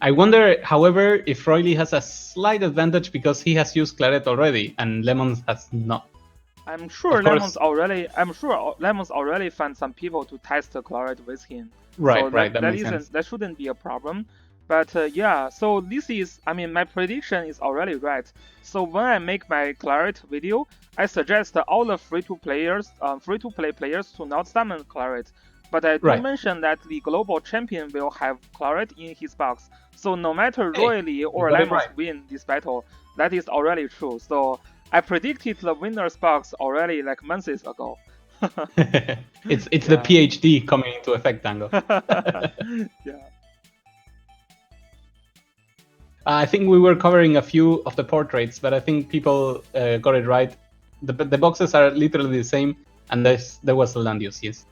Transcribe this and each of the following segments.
I wonder, however, if Roily has a slight advantage because he has used Claret already and Lemons has not. I'm sure Lemons already found some people to test the Claret with him. Right, so right. That makes sense. That shouldn't be a problem. But yeah, so this is, I mean, my prediction is already right. So when I make my Claret video, I suggest all the free-to-play players to not summon Claret. But I do mention that the global champion will have Claret in his box. So no matter Roily or Lemons win this battle, that is already true. So I predicted the winner's box already like months ago. It's the PhD coming into effect, Tango. Yeah. I think we were covering a few of the portraits, but I think people got it right. The boxes are literally the same, and there was a Landius, yes.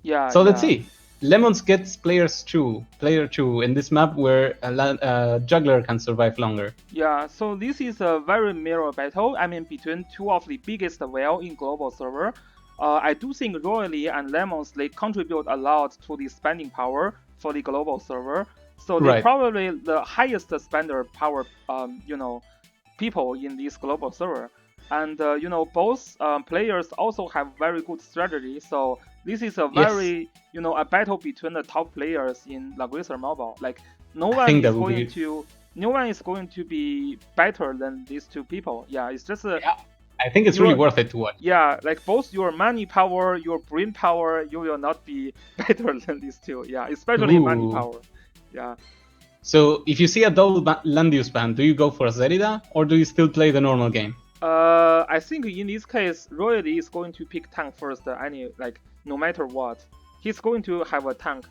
Yeah. So let's see. Lemons gets player 2 in this map where a juggler can survive longer. Yeah, so this is a very mirror battle. I mean, between two of the biggest whale in global server. I do think Roily and Lemons, they contribute a lot to the spending power for the global server. So they're probably the highest spender power, people in this global server. And both players also have very good strategy. So this is a very, a battle between the top players in Langrisser Mobile. Like no one is going to be better than these two people. Yeah, it's just I think it's really worth it to watch. Yeah, like both your money power, your brain power, you will not be better than these two. Yeah, especially money power. Yeah. So if you see a double Landius ban, do you go for Zerida or do you still play the normal game? I think in this case, Roily is going to pick tank first. No matter what, he's going to have a tank.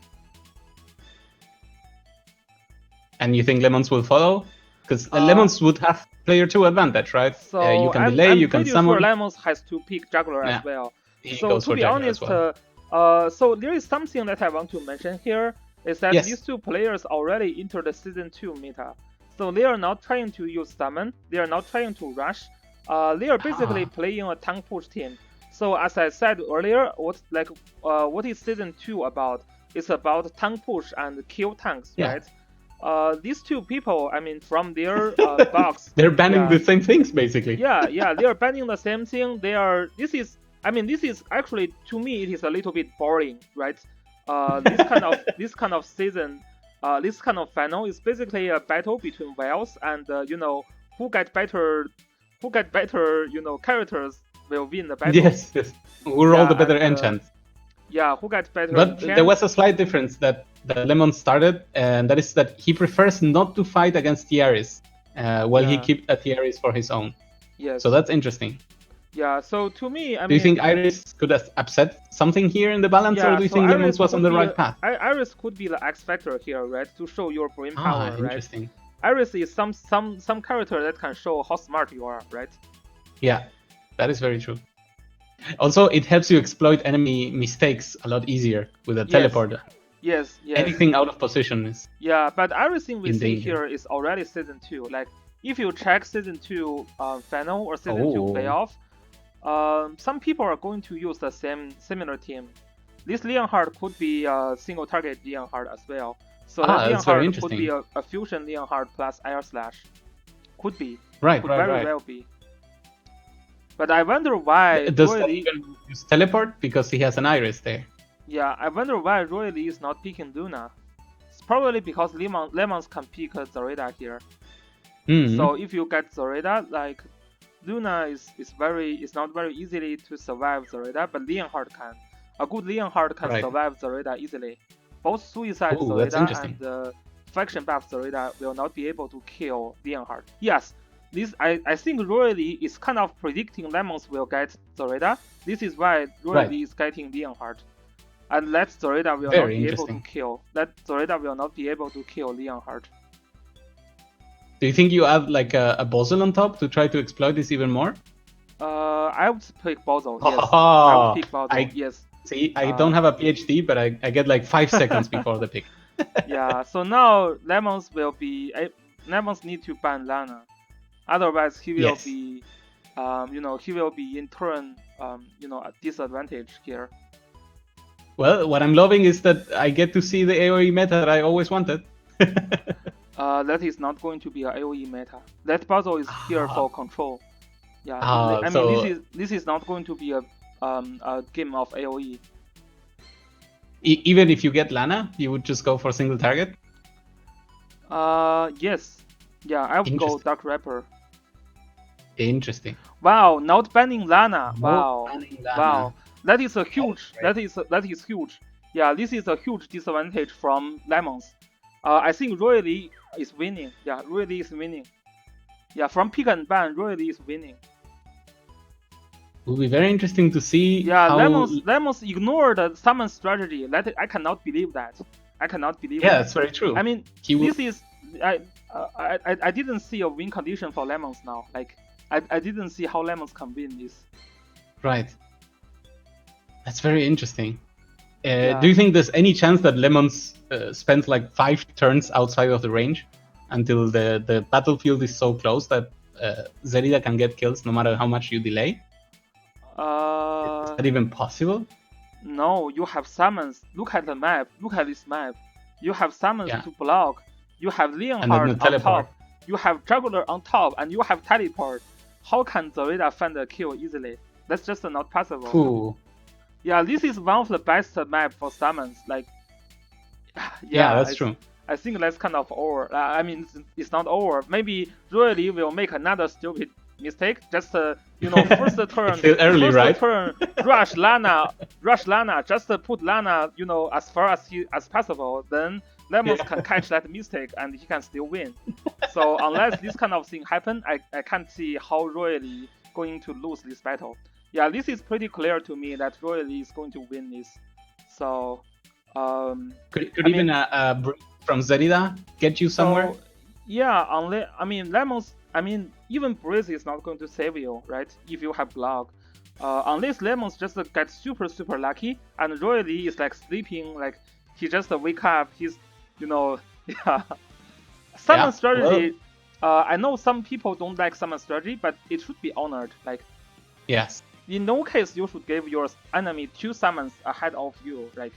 And you think Lemons will follow? Because Lemons would have player 2 advantage, right? So you can delay, you can summon. Sure Lemons has to pick juggler as well. So to be honest, so there is something that I want to mention here. Is that these two players already entered the season 2 meta. So they are not trying to use summon, they are not trying to rush. They are basically playing a tank push team. So as I said earlier, what is season 2 about? It's about tank push and kill tanks, right? These two people, I mean, from their box, they're banning the same things basically. Yeah, they are banning the same thing. This is actually, to me, it is a little bit boring, right? This kind of season, this kind of final is basically a battle between whales, and who get better, characters will win the battle. Yes. Who roll the better enchants. Yeah, who gets better? But there was a slight difference that Lemon started, and that is that he prefers not to fight against Tiaris, while he keeps a Tiaris for his own. Yes. So that's interesting. Yeah, so to me, do you think Iris could have upset something here in the balance, or do you think Lemons was on the right path? Iris could be the X factor here, right? To show your brain power, right? Interesting. Iris is some character that can show how smart you are, right? Yeah, that is very true. Also, it helps you exploit enemy mistakes a lot easier with a teleport. Yes. Anything out of position is. Yeah, but everything we see here is already season 2. Like, if you check season 2 final or season 2 playoff, some people are going to use the similar team. This Leonhardt could be a single target Leonhardt as well. So that Leonhardt could be a fusion Leonhardt plus Air Slash. Could be. Right, could very well be. But I wonder why Does Roily even use teleport? Because he has an Iris there. Yeah, I wonder why Roily is not picking Luna. It's probably because Lemons can pick Zorida here. So if you get Zorida, like Luna is not very easily to survive Zorida, but Leonhardt can. A good Leonhardt can survive Zorida easily. Both Suicide Zorida and Faction Buff Zorida will not be able to kill Leonhardt. Yes, I think Roily is kind of predicting Lemons will get Zorida. This is why Roily is getting Leonhardt. And that Zorida will not be able to kill. That Zorida will not be able to kill Leonhardt. Do you think you add like a Bozzle on top to try to exploit this even more? I would pick Bozzle, yes. I would pick Bozzle, yes. See, I don't have a PhD, but I get like 5 seconds before the pick. Yeah, so now Lemons need to ban Lana. Otherwise, he will be, he will be in turn, at disadvantage here. Well, what I'm loving is that I get to see the AoE meta that I always wanted. That is not going to be a AOE meta. That puzzle is here for control. Yeah, I mean so this is not going to be a game of AOE. Even if you get Lana, you would just go for single target? Yes. Yeah, I would go Dark Rapper. Interesting. Wow, not banning Lana. Not banning Lana. Wow. That is a huge. That is huge. Yeah, this is a huge disadvantage from Lemons. I think Royally is winning. Yeah, Royally is winning. Yeah, from pick and ban, Royally is winning. Will be very interesting to see. Yeah, how... Lemons ignored the summon strategy. I cannot believe that. I cannot believe. Yeah, that's very true. I mean, this is I didn't see a win condition for Lemons now. Like I didn't see how Lemons can win this. Right. That's very interesting. Do you think there's any chance that Lemons spends like 5 turns outside of the range until the battlefield is so close that Zerida can get kills no matter how much you delay? Is that even possible? No, you have summons. Look at the map. Look at this map. You have summons to block. You have Leonhard on top. You have Juggler on top, and you have teleport. How can Zerida find a kill easily? That's just not possible. Cool. Yeah, this is one of the best map for summons. Like, yeah, that's true. I think that's kind of over. I mean, it's not over. Maybe Royally will make another stupid mistake. Just first turn, it's still early, right? Turn, rush Lana, just put Lana, as far as possible. Then Lemons can catch that mistake and he can still win. So unless this kind of thing happen, I can't see how Royally going to lose this battle. Yeah, this is pretty clear to me that Royally is going to win this. So, could even Breeze from Zerida get you somewhere? So, yeah, Lemons. Even Breeze is not going to save you, right? If you have block, unless Lemons just get super lucky, and Royally is like sleeping, like he just wake up. He's, yeah. Summon strategy. Well, I know some people don't like summon strategy, but it should be honored. Like, yes. In no case you should give your enemy 2 summons ahead of you. Like,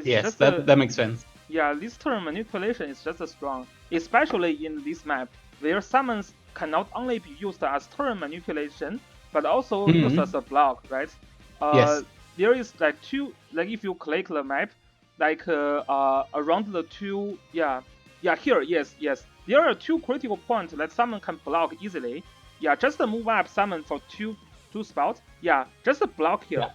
yes, that makes sense. Yeah, this turn manipulation is just as strong, especially in this map, where summons can not only be used as turn manipulation, but also used as a block, right? Yes. There is like 2, like if you click the map, like around the 2, here, yes. There are 2 critical points that summon can block easily. Yeah, just move up summon for 2 spots. Yeah, just block here.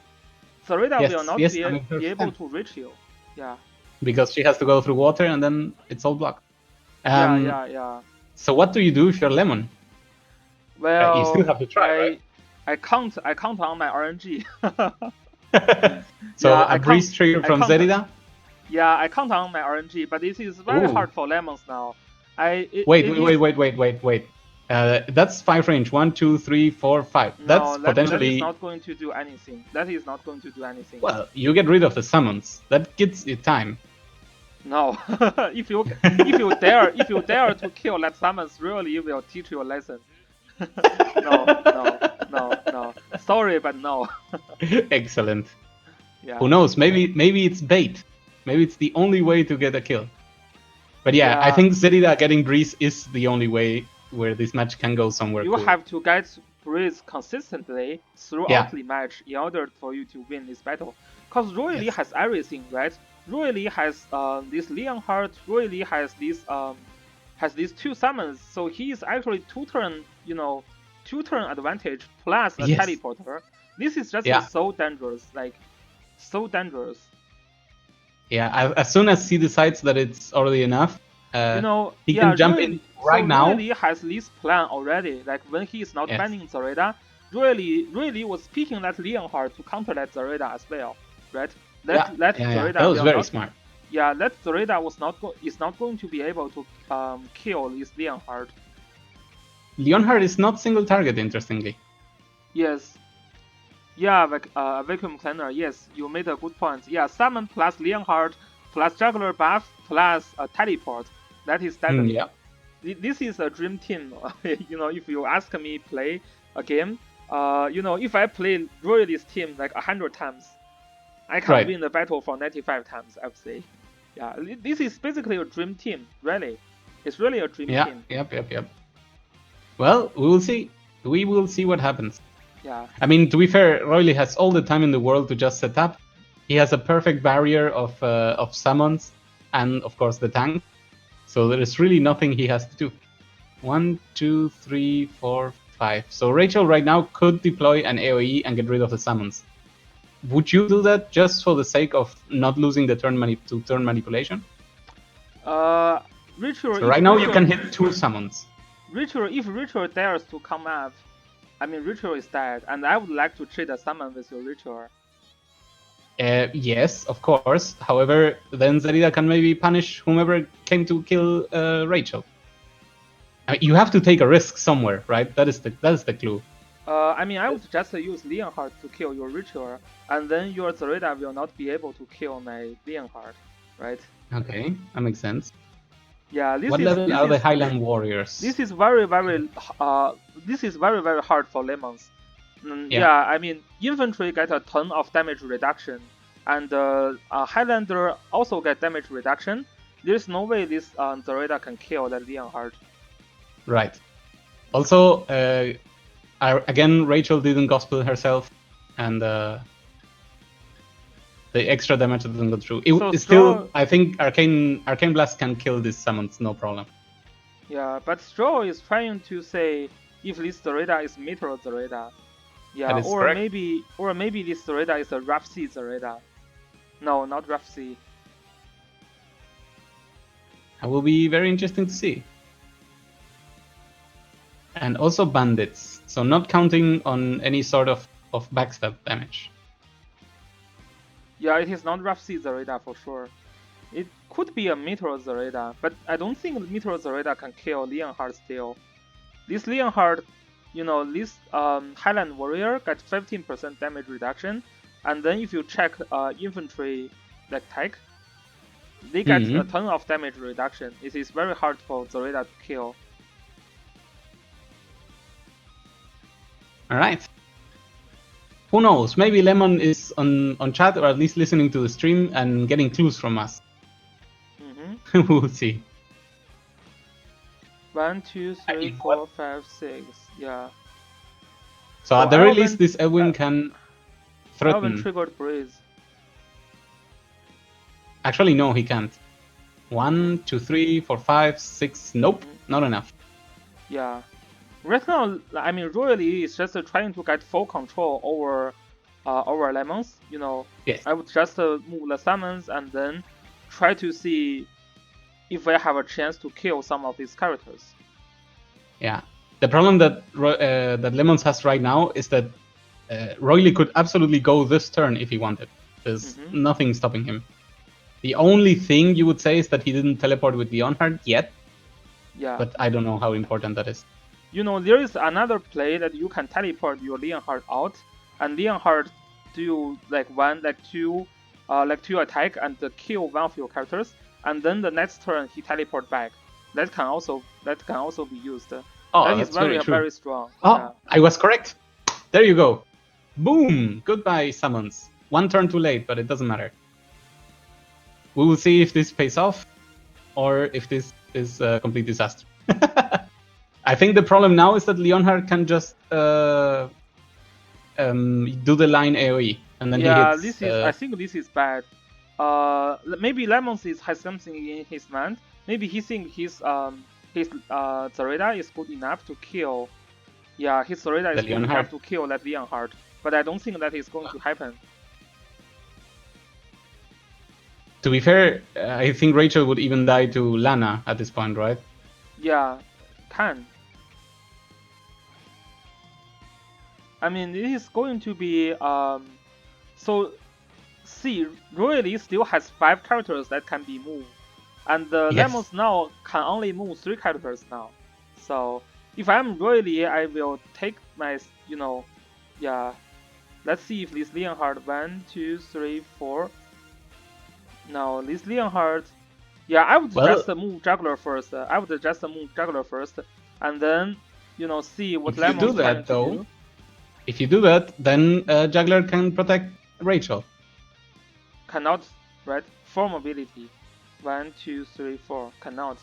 Zerida will not be able to reach you. Yeah. Because she has to go through water and then it's all blocked. Yeah. So what do you do if you're Lemon? Well, you still have to try, right? I count on my RNG. So a Breeze trigger from Zerida? Yeah, I count on my RNG, but this is very hard for Lemons now. Wait. That's 5 range. 1, 2, 3, 4, 5. That's potentially. That is not going to do anything. Well, you get rid of the summons. That gets you time. No, if you dare to kill that summons, really will teach you a lesson. No. Sorry, but no. Excellent. Yeah. Who knows? Maybe it's bait. Maybe it's the only way to get a kill. But yeah, I think Zerida getting Breeze is the only way where this match can go somewhere. You have to get Breeze consistently throughout the match in order for you to win this battle. Because Royally has everything, right? Royally has this Leonhard. Royally has these 2 summons, so he is actually 2 turn advantage plus a teleporter. This is just so dangerous, like so dangerous. Yeah, as soon as he decides that it's already enough, he can jump in now. Royally has this plan already. Like when he is not banning Zerida, Royally was picking that Leonhard to counter that Zerida as well, right? Zerida that was very smart. Yeah, that Zerida is not going to be able to kill this Leonhard. Leonhard is not single target, interestingly. Yes. Yeah, vacuum cleaner. Yes, you made a good point. Yeah, summon plus Leonhard plus juggler buff plus teleport. That is deadly. This is a dream team. If you ask me play a game, if I play Royalist team like 100 times, I can win the battle for 95 times, I would say. Yeah, this is basically a dream team, really. It's really a dream team. Yep. Well, we will see. We will see what happens. Yeah. I mean, to be fair, Roily has all the time in the world to just set up. He has a perfect barrier of summons and, of course, the tank. So there is really nothing he has to do. 1, 2, 3, 4, 5. So Rachel right now could deploy an AoE and get rid of the summons. Would you do that just for the sake of not losing the turn manipulation? Ritual. So right now you can hit 2 summons. Ritual, if Ritual dares to come up, I mean Ritual is dead, and I would like to trade a summon with your Ritual. Yes, of course. However, then Zarida can maybe punish whomever came to kill Rachel. I mean, you have to take a risk somewhere, right? That is the clue. I mean, I would just use Leonhardt to kill your Ritual, and then your Zarida will not be able to kill my Leonhardt, right? Okay, that makes sense. Yeah, what level are the Highland Warriors? This is very very hard for Lemons. Yeah, I mean, infantry get a ton of damage reduction, and Highlander also get damage reduction. There's no way this Zarida can kill that Leonhardt. Right. Also, again, Rachel didn't gospel herself, and the extra damage doesn't go through. Still, I think Arcane Blast can kill these summons, no problem. Yeah, but Stroll is trying to say if this Zarida is Meteor Zarida. Yeah, or maybe this Zarida is a Rough Sea Zarida. No, not Rough Sea. That will be very interesting to see. And also bandits, so not counting on any sort of backstab damage. Yeah, it is not Rough Sea Zarida for sure. It could be a Meteor Zarida, but I don't think Meteor Zarida can kill Leonhardt still. This Leonhardt, you know, this Highland Warrior got 15% damage reduction, and then if you check infantry like tech, they get a ton of damage reduction. It is very hard for Zarida to kill. Alright. Who knows? Maybe Lemon is on chat or at least listening to the stream and getting clues from us. We'll see. 1, 2, 3, 4, 5, 6. Yeah. So at the very least, this Edwin can threaten. Elvin triggered Breeze. Actually, no, he can't. 1, 2, 3, 4, 5, 6. Nope, not enough. Yeah. Right now, I mean, Royally is just trying to get full control over Lemons. You know, yes. I would just move the summons and then try to see if I have a chance to kill some of these characters. Yeah. The problem that that Lemons has right now is that Roily could absolutely go this turn if he wanted. There's nothing stopping him. The only thing you would say is that he didn't teleport with Leonhardt yet. Yeah. But I don't know how important that is. You know, there is another play that you can teleport your Leonhardt out, and Leonhardt do like two attack and kill one of your characters, and then the next turn he teleport back. That can also be used. Oh, that that's is very very strong. Oh, yeah. I was correct. There you go. Boom! Goodbye, summons. One turn too late, but it doesn't matter. We will see if this pays off, or if this is a complete disaster. I think the problem now is that Leonhardt can just do the line AoE, and then he hits. I think this is bad. Maybe Lemons has something in his mind. Maybe he thinks his Zarida is good enough to kill. Yeah, his Zarida is good enough to kill that Leonhardt, but I don't think that is going to happen. To be fair, I think Rachel would even die to Lana at this point, right? Yeah, can. I mean, it is going to be so. See, Royally still has 5 characters that can be moved, and Lemons now can only move 3 characters now. So if I'm Royally, I will take my, yeah. Let's see if this Leonhardt 1, 2, 3, 4. Now this Leonhardt, yeah, I would just move Juggler first. And then see what Lemons do that though. If you do that, then Juggler can protect Rachel. Cannot, right? 4 mobility. 1, 2, 3, 4. Cannot.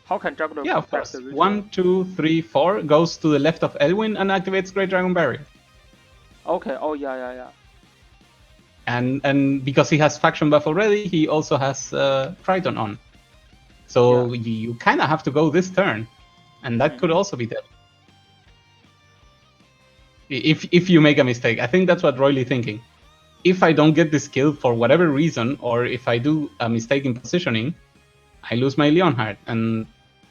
How can juggler Yeah, of protect course. the ritual? 1, 2, 3, 4 goes to the left of Elwyn and activates Great Dragon Barrier. Okay. Oh yeah. And because he has faction buff already, he also has Triton on. So you kind of have to go this turn, and that could also be dead. If you make a mistake, I think that's what Royle's thinking. If I don't get this kill for whatever reason, or if I do a mistake in positioning, I lose my Leonhardt, and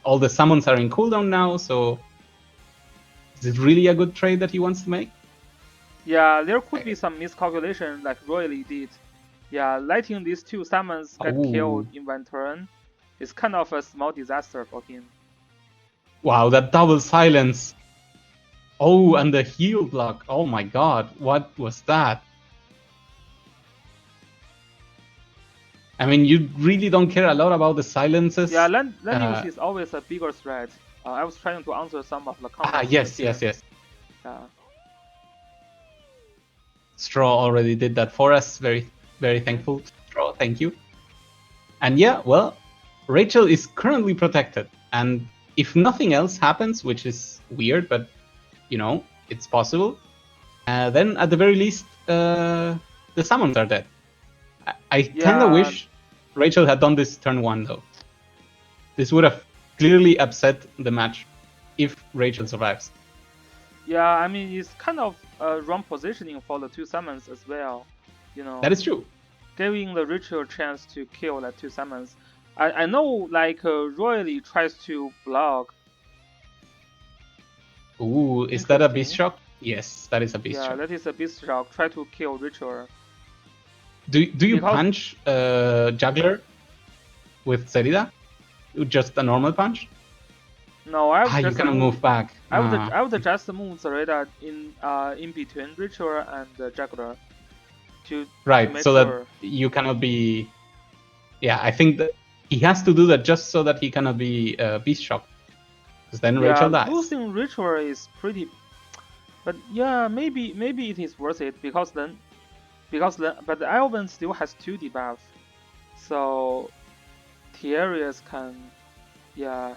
all the summons are in cooldown now, so is it really a good trade that he wants to make? Yeah, there could be some miscalculation like Royle did. Yeah, letting these two summons get killed in one turn is kind of a small disaster for him. Wow, that double silence. Oh, and the heal block. Oh my god, what was that? I mean, you really don't care a lot about the silences. Yeah, Lanius is always a bigger threat. I was trying to answer some of the comments. Yes. Yeah. Straw already did that for us. Very, very thankful. Straw, thank you. And yeah, well, Rachel is currently protected. And if nothing else happens, which is weird, but, you know, it's possible, then at the very least, the summons are dead. I kind of wish Rachel had done this turn 1, though. This would have clearly upset the match if Rachel survives. Yeah, I mean, it's kind of wrong positioning for the two summons as well. You know. That is true. Giving the Rachel a chance to kill the two summons. I know, like, Royle tries to block. Ooh, is that a Beast Shock? Yes, that is a Beast Shock. Yeah, that is a Beast Shock. Try to kill Ritual. Do you punch Juggler with Zerida? Just a normal punch? No, I would just you cannot move back. I would just move Zerida in between Ritual and Juggler. Right, so that you cannot be... Yeah, I think that he has to do that just so that he cannot be Beast Shock. Because then Rachel dies. Losing Ritual is pretty... But yeah, maybe it is worth it, but the Elven still has 2 debuff. So Tiarius can... Yeah.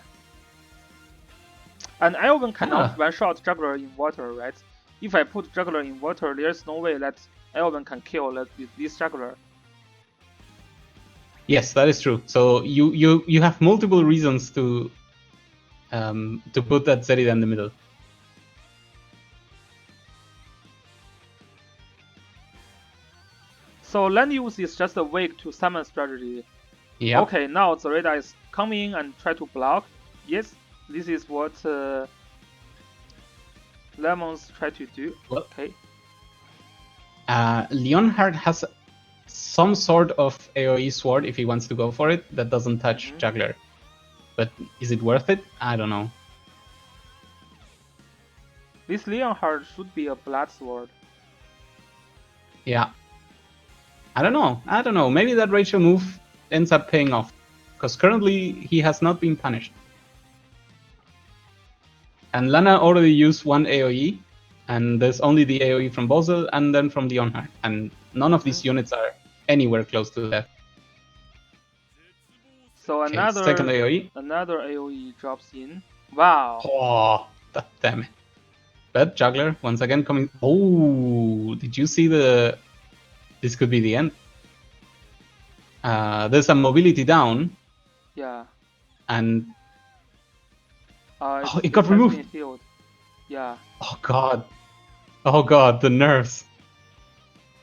And Elven cannot one-shot Juggler in water, right? If I put Juggler in water, there's no way that Elven can kill this Juggler. Yes, that is true. So you have multiple reasons to put that Zerida in the middle. So land use is just a wake to summon strategy. Yeah. Okay, now Zerida is coming and try to block. Yes, this is what Lemons try to do. Well, okay. Leonhardt has some sort of AoE sword if he wants to go for it that doesn't touch Juggler. But is it worth it? I don't know. This Leonhardt should be a blood sword. Yeah. I don't know. Maybe that Rachel move ends up paying off. Because currently he has not been punished. And Lana already used 1 AoE. And there's only the AoE from Bosel and then from Leonhardt. And none of these units are anywhere close to that. So another second AoE. Another AoE drops in. Wow. Oh, damn it. But Juggler once again coming. Oh, did you see the... This could be the end. There's a mobility down. Yeah. And... it got removed. Yeah. Oh god, the nerfs.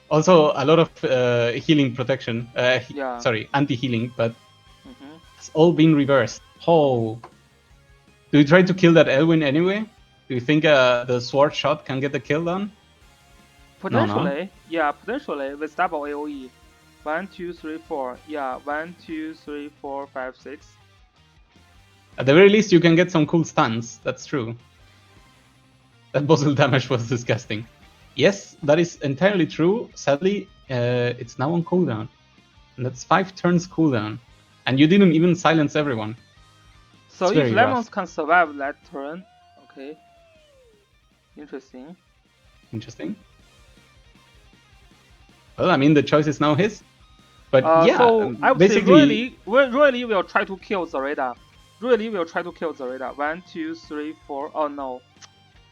Also, a lot of healing protection. Sorry, anti-healing, but it's all been reversed. Oh. Do you try to kill that Elwyn anyway? Do you think the sword shot can get the kill done? Potentially, no. Yeah, potentially with double AoE. 1, 2, 3, 4. Yeah, 1, 2, 3, 4, 5, 6. At the very least, you can get some cool stuns. That's true. That Bosel damage was disgusting. Yes, that is entirely true. Sadly, it's now on cooldown. And that's 5 turns cooldown. And you didn't even silence everyone. So if Lemons can survive that turn, okay. Interesting. Well, I mean, the choice is now his. But yeah, so I would basically... say Royle will try to kill Zerida. Royally will try to kill Zareta. 1, 2, 3, 4. Oh no,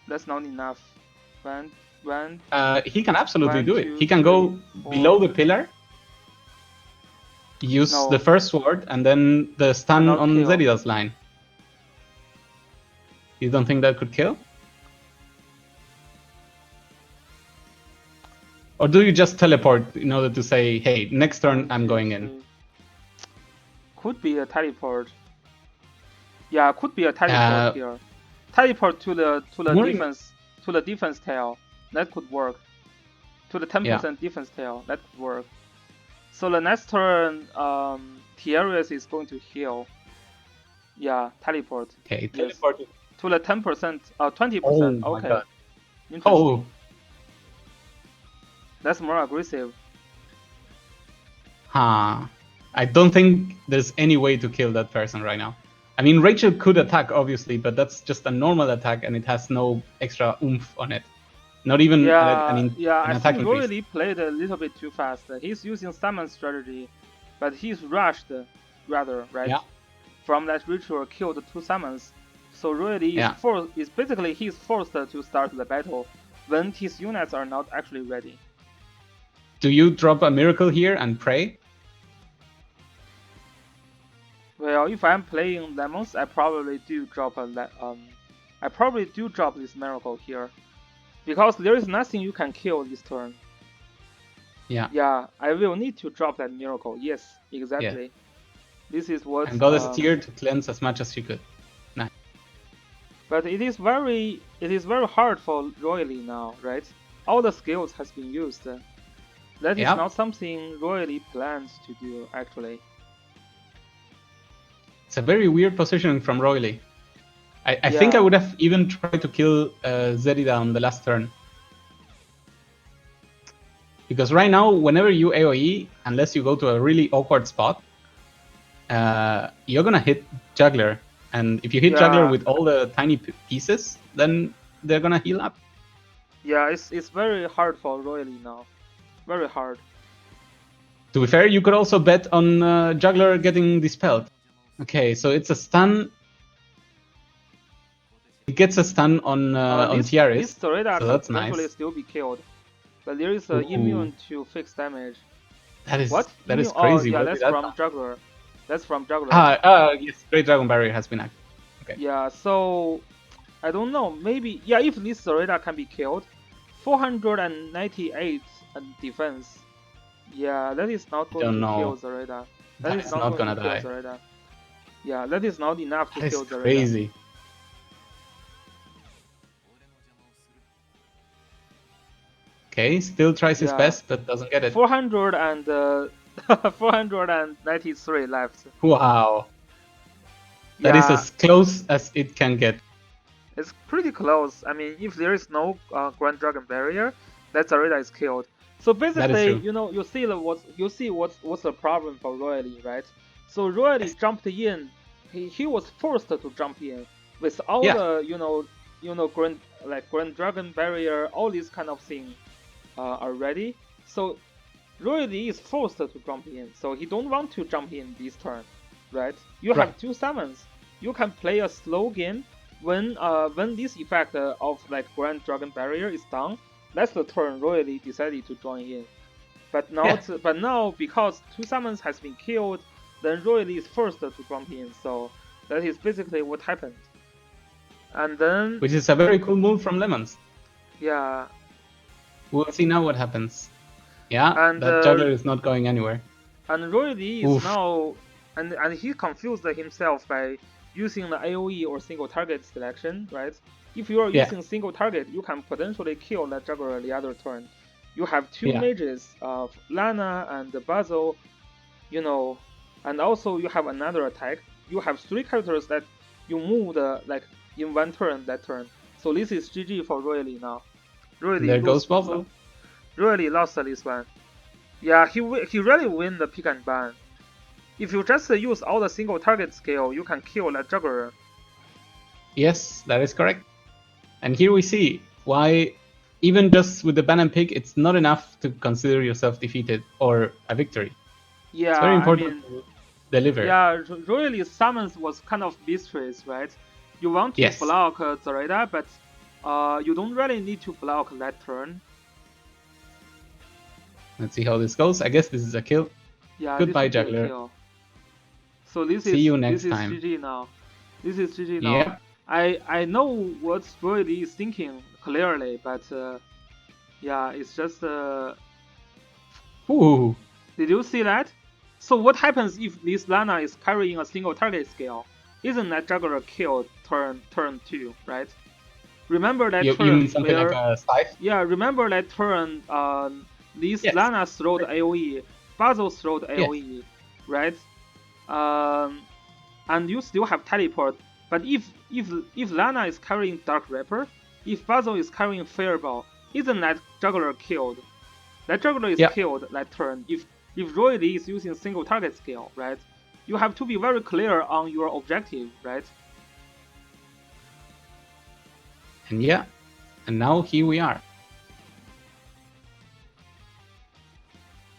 that's not enough. One. He can absolutely 1, do 2, it. He can 3, go 4. below the pillar, use No. the first sword, and then the stun Cannot on kill. Zerida's line. You don't think that could kill? Or do you just teleport in order to say, hey, next turn I'm going in? Could be a teleport. Yeah, could be a teleport here. Teleport to the defense tail. That could work. To the 10% defense tail. That could work. So the next turn, Tierras is going to heal. Yeah, teleport. Okay, teleport. Yes. To the 10%, 20%. Oh, okay. My God. Interesting. Oh. That's more aggressive. Huh. I don't think there's any way to kill that person right now. I mean, Rachel could attack, obviously, but that's just a normal attack and it has no extra oomph on it. Not even an I attack think increase. Royally played a little bit too fast. He's using summon strategy, but he's rushed, rather, right? Yeah. From that ritual, killed 2 summons. So Royally is basically he's forced to start the battle when his units are not actually ready. Do you drop a miracle here and pray? Well, if I'm playing Lemons, I probably do drop this miracle here, because there is nothing you can kill this turn. Yeah. Yeah, I will need to drop that miracle. Yes, exactly. Yeah. This is what. And Goddess Tear to cleanse as much as she could. Nice. But it is very hard for Royally now, right? All the skills has been used. That is not something Royally plans to do, actually. It's a very weird positioning from Royally. I think I would have even tried to kill Zerida on the last turn. Because right now, whenever you AoE, unless you go to a really awkward spot, you're gonna hit Juggler. And if you hit Juggler with all the tiny pieces, then they're gonna heal up. Yeah, it's very hard for Royally now. Very hard. To be fair, you could also bet on Juggler getting dispelled. Okay, so it's a stun. It gets a stun on Tiaris. This Dorita so can that's potentially nice. still be killed. But there is an immune to fixed damage. That is what? That is crazy. Oh, yeah, that's from Juggler. That's from Juggler. Yes, Great Dragon Barrier has been active. Okay. Yeah, so I don't know. Maybe if this Dorita can be killed, 498 defense. Yeah, that is not going to kill Zareta. That is not gonna die. Zareta. Yeah, that is not enough to kill Zareta. That is crazy. Okay, still tries his best, but doesn't get it. 493 left. Wow. That is as close as it can get. It's pretty close. I mean, if there is no Grand Dragon Barrier, that Zareta is killed. So basically, you see what's the problem for Royally, right? So Royally jumped in. He was forced to jump in with all the Grand Dragon Barrier, all these kind of things are ready. So Royally is forced to jump in. So he don't want to jump in this turn, right? You have 2 summons. You can play a slow game when this effect of Grand Dragon Barrier is done. That's the turn Royally decided to join in. But now because 2 summons has been killed, then Royally is forced to jump in. So that is basically what happened. And then, which is a very cool move from Lemons. Yeah. We'll see now what happens. Yeah, and that Juggler is not going anywhere. And Royally is now, and he confused himself by using the AoE or single target selection, right? If you are using single target, you can potentially kill that Juggler the other turn. You have 2 mages of Lana and Basil, and also you have another attack. You have 3 characters that you moved in one turn that turn. So this is GG for Royally now. There goes Bubble. Royally lost this one. Yeah, he really win the pick and ban. If you just use all the single target skill, you can kill that Juggler. Yes, that is correct. And here we see why, even just with the ban and pick, it's not enough to consider yourself defeated or a victory. Yeah, it's very important deliver. Yeah, royally summons was kind of mistress, right? You want to Yes. block Zoraida, but you don't really need to block that turn. Let's see how this goes. I guess this is a kill. Yeah, Goodbye, this would be a Juggler. kill. So this See is you next this time. is GG now. This is GG now. Yep. I know what Royally is thinking clearly, but yeah, it's just Ooh. Did you see that? So what happens if this Lana is carrying a single target scale? Isn't that Juggler killed turn 2, right? Remember that You turn mean something where, like a scythe? yeah, remember that turn this Yes. Lana throwed AoE, Basil throwed AoE, right? And you still have teleport. But if Lana is carrying Dark Reaper, if Basil is carrying Fireball, isn't that Juggler killed? That Juggler is killed that turn. If Royally is using single target scale, right? You have to be very clear on your objective, right? And yeah, and now here we are.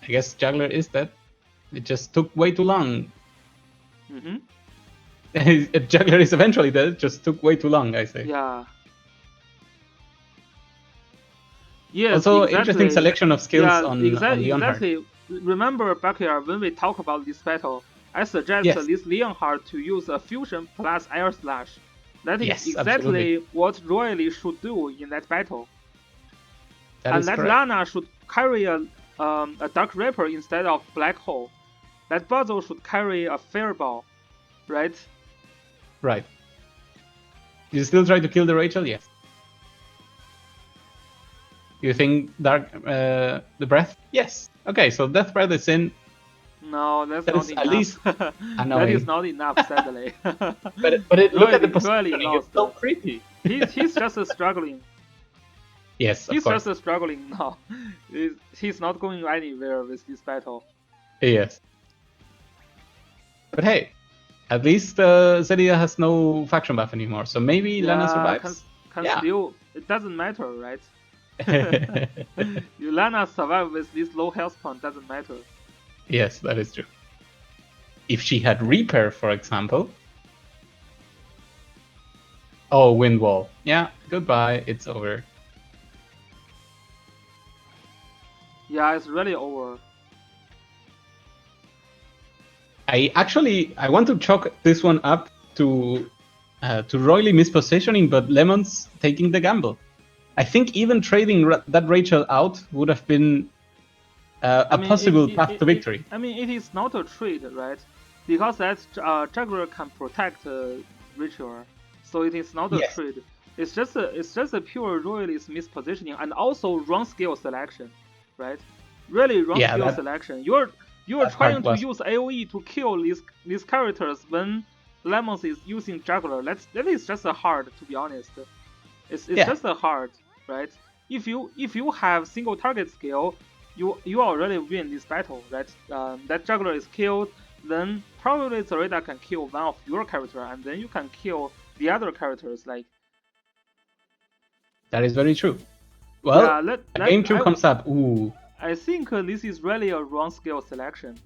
I guess Juggler is dead. It just took way too long. Juggler is eventually dead. It just took way too long, I say. Yeah. Yes, also, exactly. interesting selection of skills on Leonhardt. Exactly. Remember, Bakyra, when we talk about this battle, I suggest this Leonhardt to use a fusion plus air slash. That is exactly what Royally should do in that battle. That Lana should carry a Dark Reaper instead of Black Hole. That Basil should carry a Fireball, right? Right. You still try to kill the Rachel? Yes. You think the Breath? Yes. Okay, so Death Breath is in. No, that's not enough. At least that is not enough, sadly. but look at the positioning. It's so pretty. He's just struggling. Yes, he's just struggling now. He's not going anywhere with this battle. Yes. But hey, at least Zelia has no faction buff anymore, so maybe Lana survives. Still, it doesn't matter, right? Lana survive with this low health point doesn't matter. Yes, that is true. If she had Reaper, for example. Oh, Wind Wall. Yeah, goodbye, it's over. Yeah, it's really over. I want to chalk this one up to royally mispositioning, but Lemon's taking the gamble. I think even trading that Rachel out would have been a possible path to victory. It is not a trade, right? Because that Juggler can protect Rachel, so it is not a trade. It's just a pure royalist mispositioning and also wrong skill selection, right? Really wrong skill selection. You are trying to use AoE to kill these characters when Lemons is using Juggler. That is just a hard, to be honest. It's just a hard, right? If you have single target skill, you already win this battle, right? That Juggler is killed, then probably Zoraida can kill one of your character, and then you can kill the other characters. Like that is very true. Well, game 2 comes up. Ooh. I think this is really a wrong skill selection.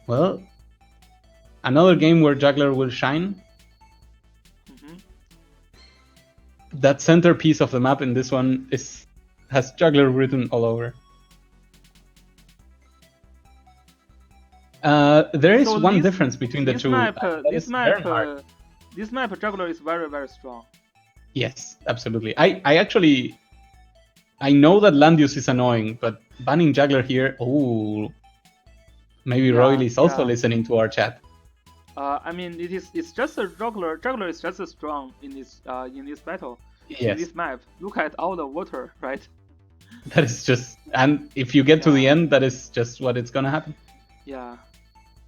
Well, another game where Juggler will shine. That centerpiece of the map in this one has Juggler written all over. There is one difference between the two. This map Juggler is very, very strong. Yes, absolutely. I know that land use is annoying, but banning Juggler here, maybe Royally is also listening to our chat. It's just a Juggler. Juggler is just as strong in this battle. Yes. In this map, look at all the water, right? That is just, and if you get to the end, that is just what it's gonna happen. Yeah.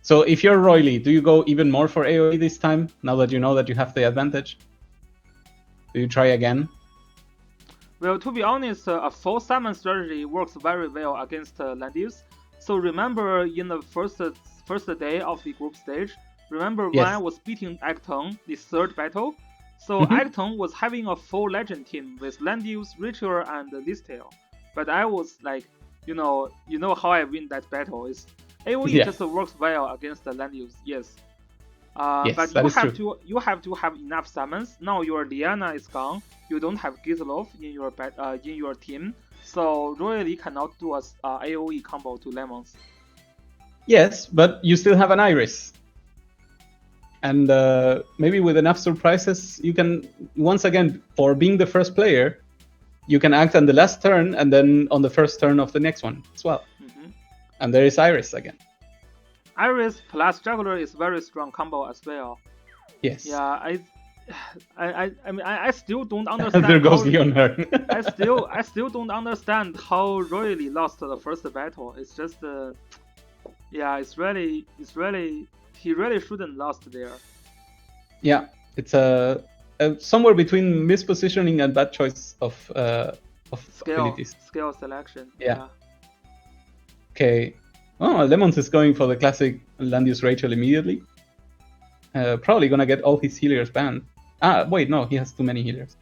So if you're Royally, do you go even more for AoE this time? Now that you know that you have the advantage, do you try again? Well, to be honest, a full summon strategy works very well against Landius. So remember in the first day of the group stage, remember when I was beating Acton, the third battle? So Acton was having a full legend team with Landius, Ritual, and Listail. But I was like, you know how I win that battle is AOE Yeah. just works well against the land use. Yes. Yes, But that you is have true. to have enough summons. Now your Liana is gone. You don't have Gizlov in your team, so Royally cannot do a AOE combo to Lemons. Yes, but you still have an Iris. And maybe with enough surprises, you can, once again, for being the first player, you can act on the last turn and then on the first turn of the next one as well. And there is Iris again. Iris plus Juggler is very strong combo as well. Yes. Yeah, I mean, I still don't understand. There goes Leonard. I still don't understand how Royally lost the first battle. It's just, yeah, it's really he really shouldn't lost there. Yeah, it's somewhere between mispositioning and bad choice of abilities. Skill selection. Yeah. Okay. Oh, Lemons is going for the classic land use Rachel immediately. Probably gonna get all his healers banned. Ah, wait, no, he has too many healers.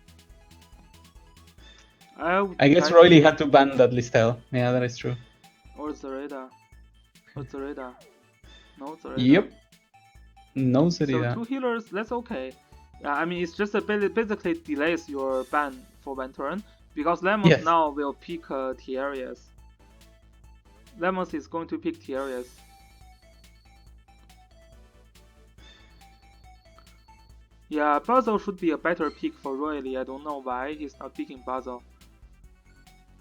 I guess Royally had to ban that Listel. Yeah, that is true. Or Zareda. No Zareda. Yep. No Zareda. So 2 healers, that's okay. I mean, it's just basically delays your ban for one turn, because Lemons now will pick Tiarius. Lemons is going to pick Tiarius. Yeah, Basil should be a better pick for Royally. I don't know why he's not picking Basil.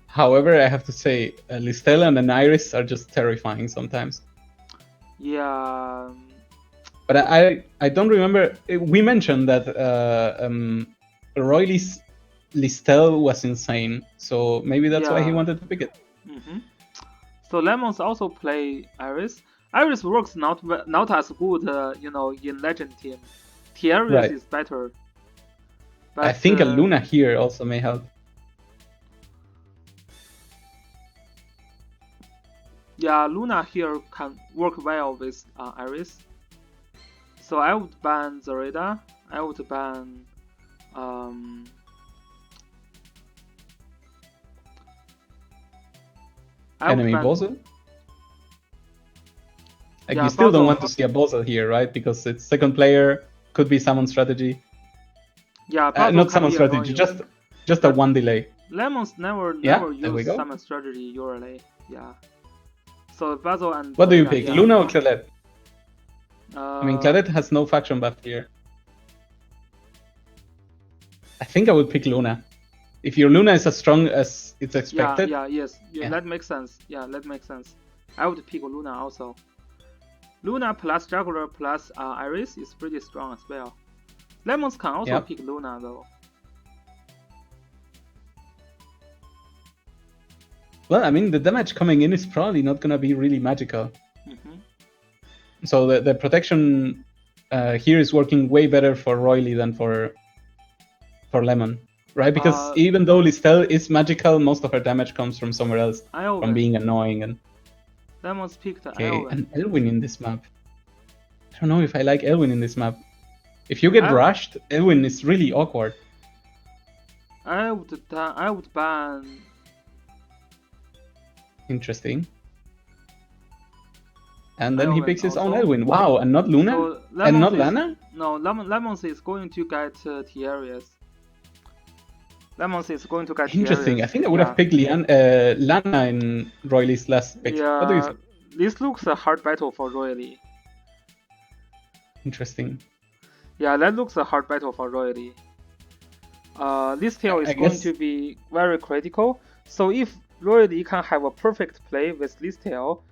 However, I have to say, Listel and an Iris are just terrifying sometimes. Yeah. But I don't remember. We mentioned that Royal's Listel was insane, so maybe that's why he wanted to pick it. So Lemons also play Iris. Iris works not as good, in Legend team. Tiarius is better. But, I think a Luna here also may help. Yeah, Luna here can work well with Iris. So I would ban Zareda. I would ban enemy Bozel? Like, you still don't want to see a Bozel here, right? Because it's second player, could be summon strategy. Yeah, not summon strategy, just a one delay. Lemons never use summon strategy usually. Yeah. So Basil and what do you pick, Luna or Claudette? I mean, Claudette has no faction buff here. I think I would pick Luna. If your Luna is as strong as it's expected. Yeah, that makes sense. Yeah, that makes sense. I would pick Luna also. Luna plus Juggler plus Iris is pretty strong as well. Lemons can also pick Luna though. Well, I mean, the damage coming in is probably not gonna be really magical. So the protection here is working way better for Royally than for Lemon, right? Because even though Listel is magical, most of her damage comes from somewhere else, from being annoying. And Lemons picked Elwin. And Elwin in this map. I don't know if I like Elwin in this map. If you get rushed, Elwin is really awkward. I would ban. Interesting. And then he picks his own Elwin. Wow, and not Luna? So and not Lana? No, Lemons is going to get Tiarius. Lemons is going to get Interesting. Tiarius. I think I would have picked Lana in Royally's last pick. Yeah, what do you think? This looks a hard battle for Royally. Interesting. Yeah, that looks a hard battle for Royally. This tail is going to be very critical. So if Royally can have a perfect play with this tail,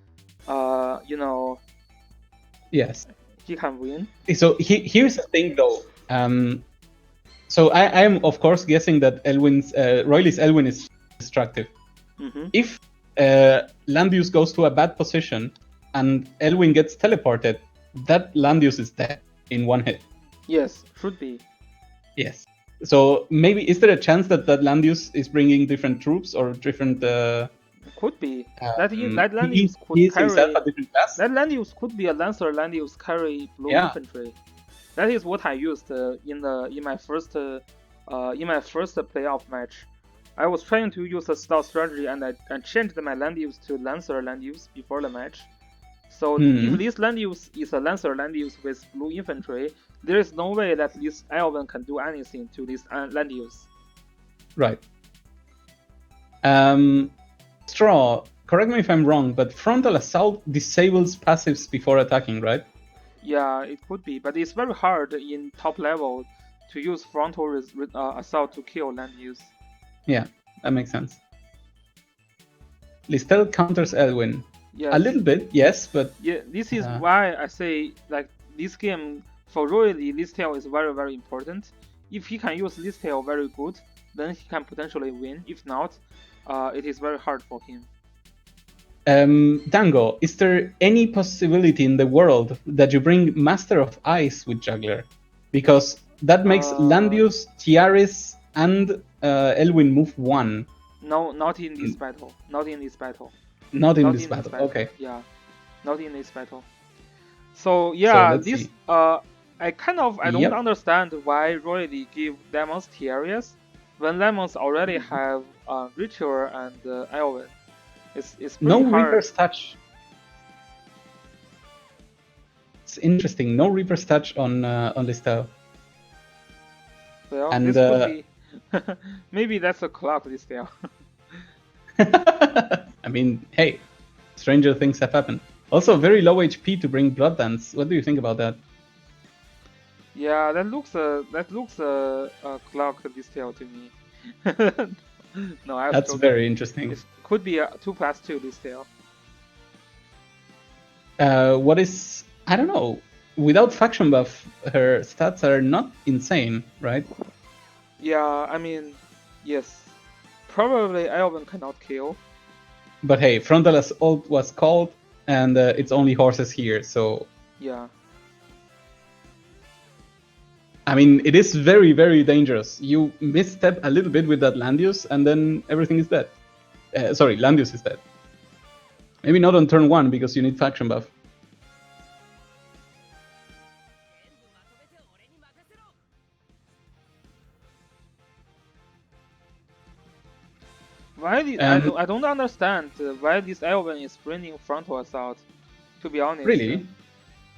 yes, he can win. So here's the thing, though. So I am of course guessing that Royally's Elwin is destructive. If land use goes to a bad position and Elwin gets teleported, that land use is dead in one hit. Yes, should be. Yes. So maybe is there a chance that land use is bringing different troops or different? Could be. That land use could carry. A different class? That land use could be a Lancer land use carry blue infantry. That is what I used in my first playoff match. I was trying to use a stealth strategy and I changed my land use to Lancer land use before the match. So if this land use is a Lancer land use with blue infantry, there is no way that this Elven can do anything to this land use. Right. Straw, correct me if I'm wrong, but frontal assault disables passives before attacking, right? Yeah, it could be, but it's very hard in top level to use frontal assault to kill land use. Yeah, that makes sense. Listel counters Elwin. Yes. A little bit, yes, but... Yeah, this is why I say, like, this game, for Royally, Listel is very, very important. If he can use Listel very good, then he can potentially win. If not, it is very hard for him. Dango, is there any possibility in the world that you bring Master of Ice with Juggler? Because that makes Landius, Tiaris, and Elwin move 1. No, not in this battle. Not in this battle. Not in this battle. Okay. Yeah, not in this battle. So yeah, so this I don't understand why Royally give Lemons Tiaris when Lemons already have Ritual and Elven. It's pretty no hard. Reaper's Touch. It's interesting. No Reaper's Touch on Listel. Well, and, this could be maybe that's a clock Listel. I mean, hey, stranger things have happened. Also, very low HP to bring Blood Dance. What do you think about that? Yeah, that looks a clock Listel to me. No, that's very interesting. It could be a 2+2 Listel. What is, I don't know. Without faction buff, her stats are not insane, right? Yeah, I mean, yes. Probably Elven cannot kill. But hey, frontal assault was called, and it's only horses here, so... Yeah. I mean, it is very, very dangerous. You misstep a little bit with that Landius, and then everything is dead. Sorry, Landius is dead. Maybe not on turn 1, because you need faction buff. Why I don't understand why this Elven is bringing frontal assault. To be honest. Really?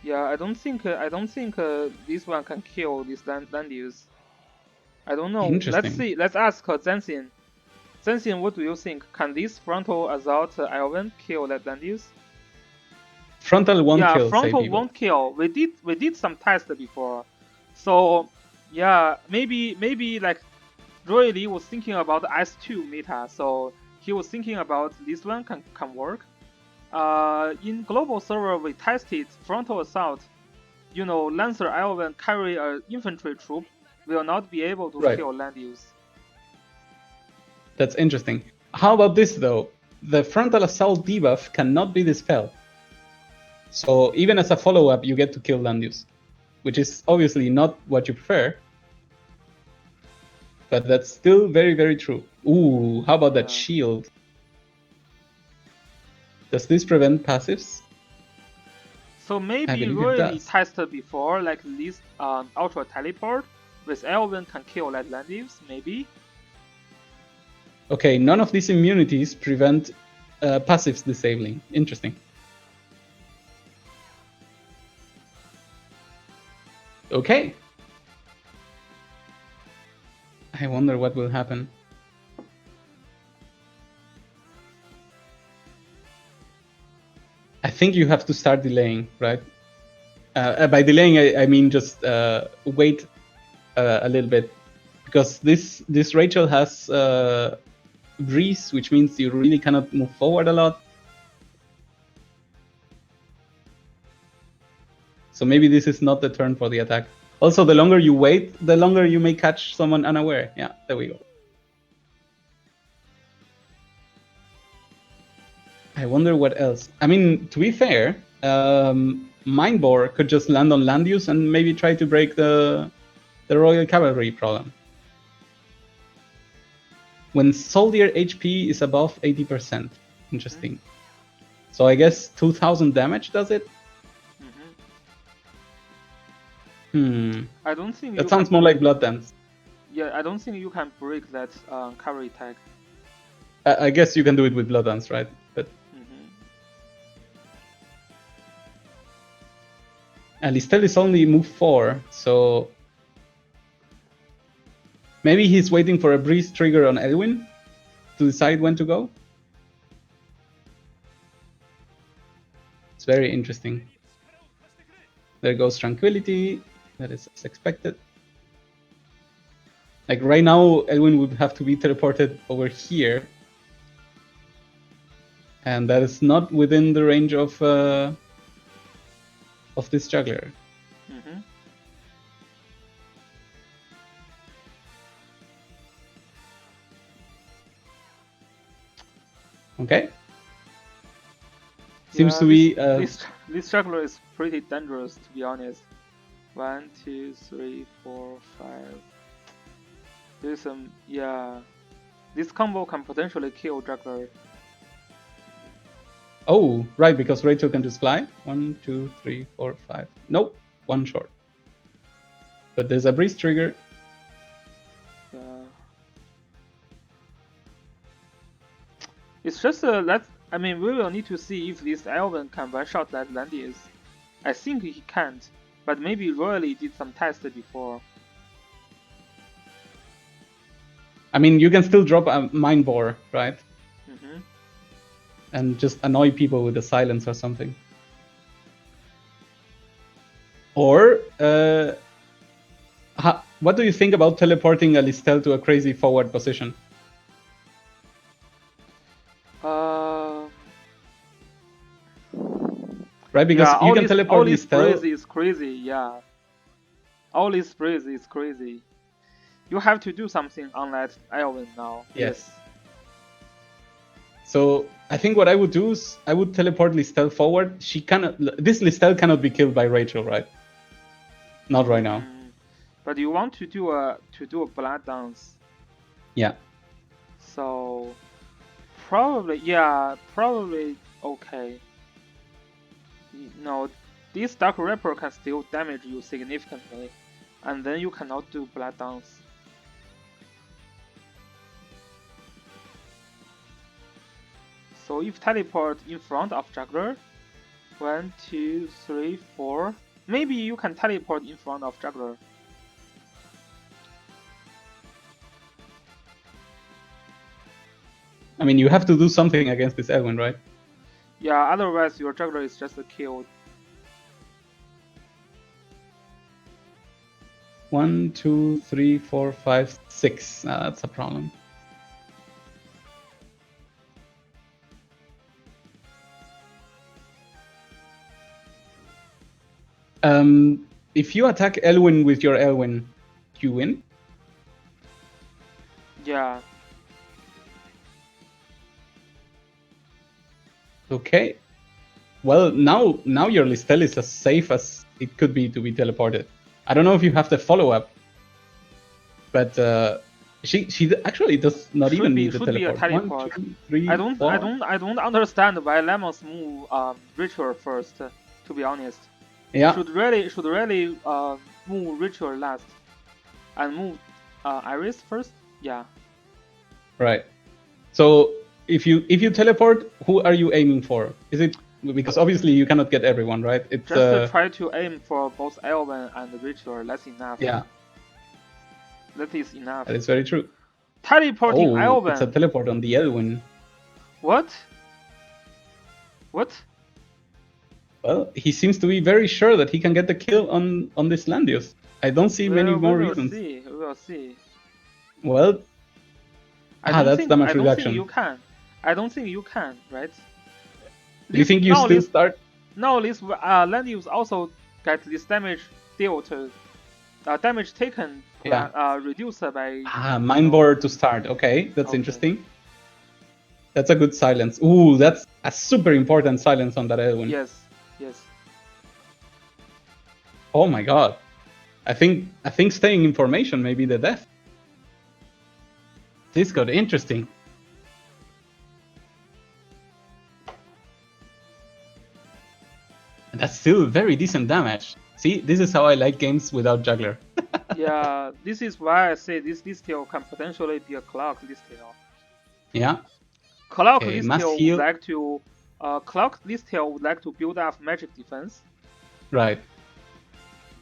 Yeah, I don't think this one can kill this Landius. I don't know. Let's see. Let's ask Zensin. Zensin, what do you think? Can this frontal assault Elven kill that Landius? Frontal won't kill. Yeah, frontal won't kill. We did some tests before, so yeah, maybe like Royally was thinking about S2 meta, so he was thinking about this one can work. In global server, we tested frontal assault. You know, Lancer Elven carry an infantry troop will not be able to kill Landius. That's interesting. How about this though? The frontal assault debuff cannot be dispelled. So even as a follow-up, you get to kill Landius, which is obviously not what you prefer. But that's still very, very true. Ooh, how about that shield? Does this prevent passives? So maybe Royally tested before, like this Ultra Teleport with Elven can kill that Landius, maybe? Okay, none of these immunities prevent passives disabling. Interesting. Okay. I wonder what will happen. I think you have to start delaying, right? By delaying, I mean just wait a little bit, because this Rachel has breeze, which means you really cannot move forward a lot. So maybe this is not the turn for the attack. Also, the longer you wait, the longer you may catch someone unaware. Yeah, there we go. I wonder what else. I mean, to be fair, Mindbore could just land on Landius and maybe try to break the Royal Cavalry problem. When Soldier HP is above 80%. Interesting. So I guess 2000 damage does it? I don't think that sounds more like Blood Dance. Yeah, I don't think you can break that cavalry tag. I guess you can do it with Blood Dance, right? But And Listel is only move 4, so maybe he's waiting for a breeze trigger on Elwin to decide when to go. It's very interesting. There goes Tranquility. That is as expected. Like right now, Elwin would have to be teleported over here. And that is not within the range of this juggler. Mm-hmm. Okay. Seems to be this juggler is pretty dangerous, to be honest. 1, 2, 3, 4, 5. There's some This combo can potentially kill juggler. Oh, right, because Rachel can just fly. 1, 2, 3, 4, 5. Nope, 1 short. But there's a breeze trigger. Yeah. It's just I mean, we will need to see if this Elven can one-shot that Landius. I think he can't, but maybe Royally did some tests before. I mean, you can still drop a Mind Bore, right? Mm-hmm. And just annoy people with a silence or something. Or, what do you think about teleporting a Listel to a crazy forward position? Right, because you can teleport Listel. All this is crazy, yeah. All this breeze is crazy. You have to do something on that Elven now. Yes. So I think what I would do is I would teleport Listel forward. This Listel cannot be killed by Rachel, right? Not right now. But you want to do a blood dance. Yeah. So probably okay. No, this Dark Reaper can still damage you significantly, and then you cannot do blood dance. So if teleport in front of juggler, 1, 2, 3, 4. Maybe you can teleport in front of juggler. I mean, you have to do something against this Elwin, right? Yeah, otherwise your juggler is just killed. 1, 2, 3, 4, 5, 6. That's a problem. If you attack Elwin with your Elwin, you win? Yeah. Okay. Well, now your Listel is as safe as it could be to be teleported. I don't know if you have the follow-up, but she actually does not even need the teleport. Be a teleport. 1, 2, 3, I 4. I don't understand why Lemons move Ritual first. To be honest. Yeah. Should really move Ritual last, and move Iris first. Yeah. Right. So if you teleport, who are you aiming for? Is it because obviously you cannot get everyone, right? It's just try to aim for both Elven and Ritual. That's enough. Yeah. That is enough. That is very true. Teleporting Elven. It's a teleport on the Elwin. What? What? Well, he seems to be very sure that he can get the kill on this Landius. I don't see many more reasons. We will see. Well, that's damage reduction. I don't think you can, right? Do you think you still start? No, this Landius also get this damage dealt, damage taken reduced by. Mind Bore to start. Okay, that's interesting. That's a good silence. Ooh, that's a super important silence on that Elwin. Yes. Oh my god. I think staying in formation may be the death. This got interesting. And that's still very decent damage. See, this is how I like games without juggler. Yeah, this is why I say this Listel can potentially be a clock Listel. Yeah. Clock Listel would like to build up magic defense. Right.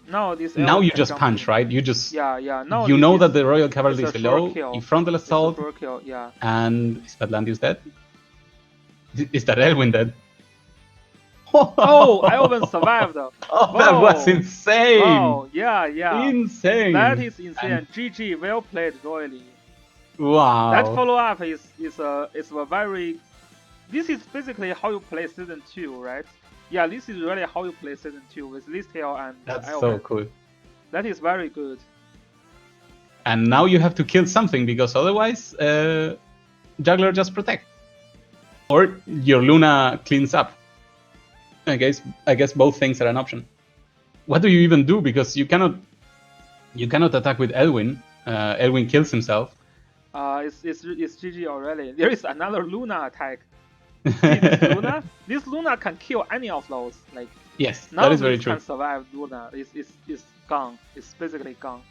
Now this. Now you can just jump punch, in. right? You just Yeah. Now you this know is- that the Royal Cavalry it's is a below. sure kill. You frontal It's a assault, sure kill. Yeah. and is that Landius dead? Is that Elwin dead? Oh, Elwin survived. Oh, that was Whoa. insane! Wow. Yeah. Insane! That is insane. And- GG. Well played, Royally. Wow. That follow up is a very. This is basically how you play season 2, right? Yeah, this is really how you play season 2 with Listel and That's Elwin. so cool. That is very good. And now you have to kill something because otherwise, Juggler just protects, or your Luna cleans up. I guess both things are an option. What do you even do? Because you cannot attack with Elwin. Elwin kills himself. It's GG already. There is another Luna attack. See this This Luna can kill any of those. Like Yes, none that is of very these true. can survive Luna. It's gone. It's basically gone.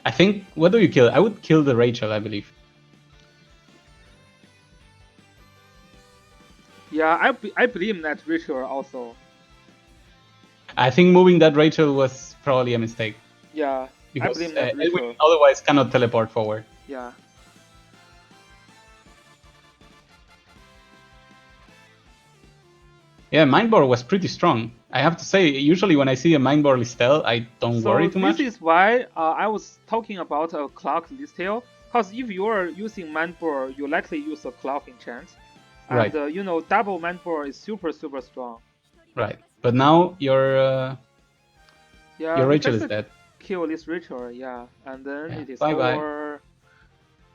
I think. What do you kill? I would kill the Rachel, I believe. Yeah, I believe that Ritual also. I think moving that Rachel was probably a mistake. Yeah, Because I believe that Elwin Ritual. otherwise cannot teleport forward. Yeah. Yeah, Mindbore was pretty strong. I have to say, usually when I see a Mindbore Listel, I don't worry too much. This is why I was talking about a clock Listel. Because if you are using Mindbore, you likely use a clock enchant. And Right. you know, double Mindbore is super strong. Right. But now your Rachel is dead. Kill this Ritual, yeah. And then Yeah, it is bye-bye. over.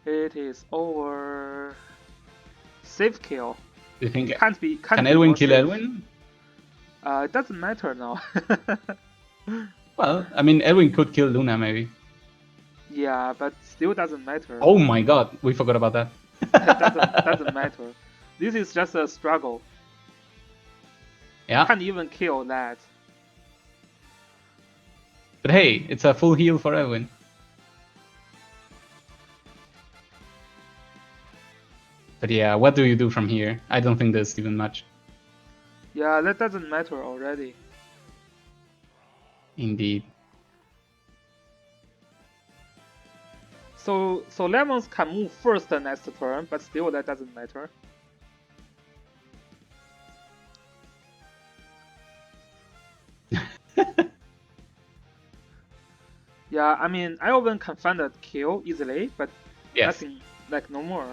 It is over. Safe kill. Do you think Can't be can be Elwin more kill safe. Elwin? It doesn't matter now. Well, I mean, Elwin could kill Luna maybe. Yeah, but still doesn't matter. Oh my god, we forgot about that. It doesn't matter. This is just a struggle. Yeah. Can't even kill that. But hey, it's a full heal for Elwin. But yeah, what do you do from here? I don't think there's even much. Yeah, that doesn't matter already. Indeed. So Lemons can move first next turn, but still that doesn't matter. Yeah, I mean, Elwin can find a kill easily, but Yes. nothing, like no more.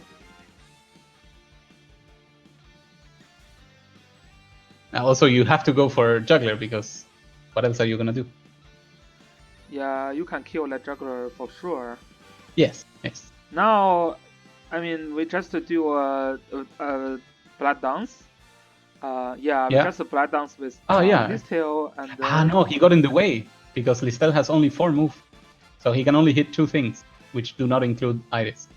Also, you have to go for Juggler because what else are you gonna do? Yeah, you can kill that juggler for sure. Yes. Now, I mean, we just do a blood dance. Yeah, we Yeah. just blood dance with yeah. Listel and then... No, he got in the way because Listel has only 4 moves, so he can only hit 2 things, which do not include Iris.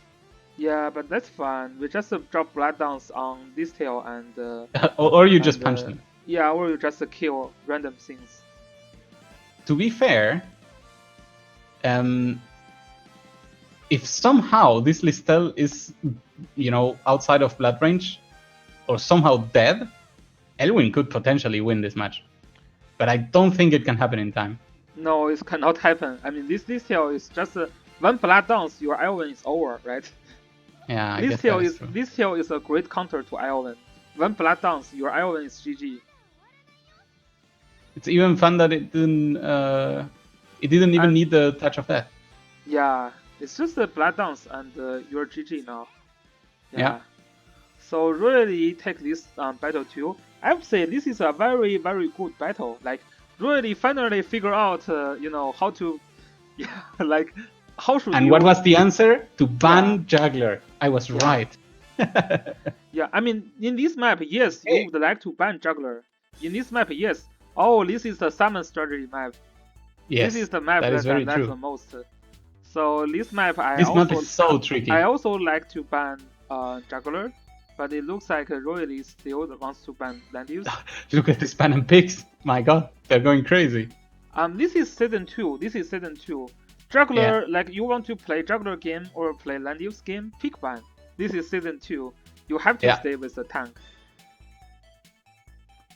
Yeah, but that's fine. We just drop blood dance on Listel and... or you just punch them. Yeah, or you just kill random things. To be fair, if somehow this Listel is, outside of blood range, or somehow dead, Elwin could potentially win this match. But I don't think it can happen in time. No, it cannot happen. I mean, this Listel is just one blood dance, your Elwin is over, right? Yeah, I guess that is true. Listel is a great counter to Elwin. One blood dance, your Elwin is GG. It's even fun that it didn't even need the touch of death. Yeah, it's just a blood dance and you're GG now. Yeah. So really take this battle too. I would say this is a very good battle. Like really finally figure out how to like how should and you... what was the answer? To ban Juggler. I was right. Yeah, I mean in this map, yes, you would like to ban Juggler. In this map, yes. Oh, this is the summon strategy map. Yes, this is the map that is very true. the most. So this map map is so tricky. I also like to ban Juggler, but it looks like Royally still wants to ban Landius. Look at this ban and picks. My god, they're going crazy. This is season 2. Juggler, like you want to play Juggler game or play Landius game, pick ban. This is season 2. You have to stay with the tank.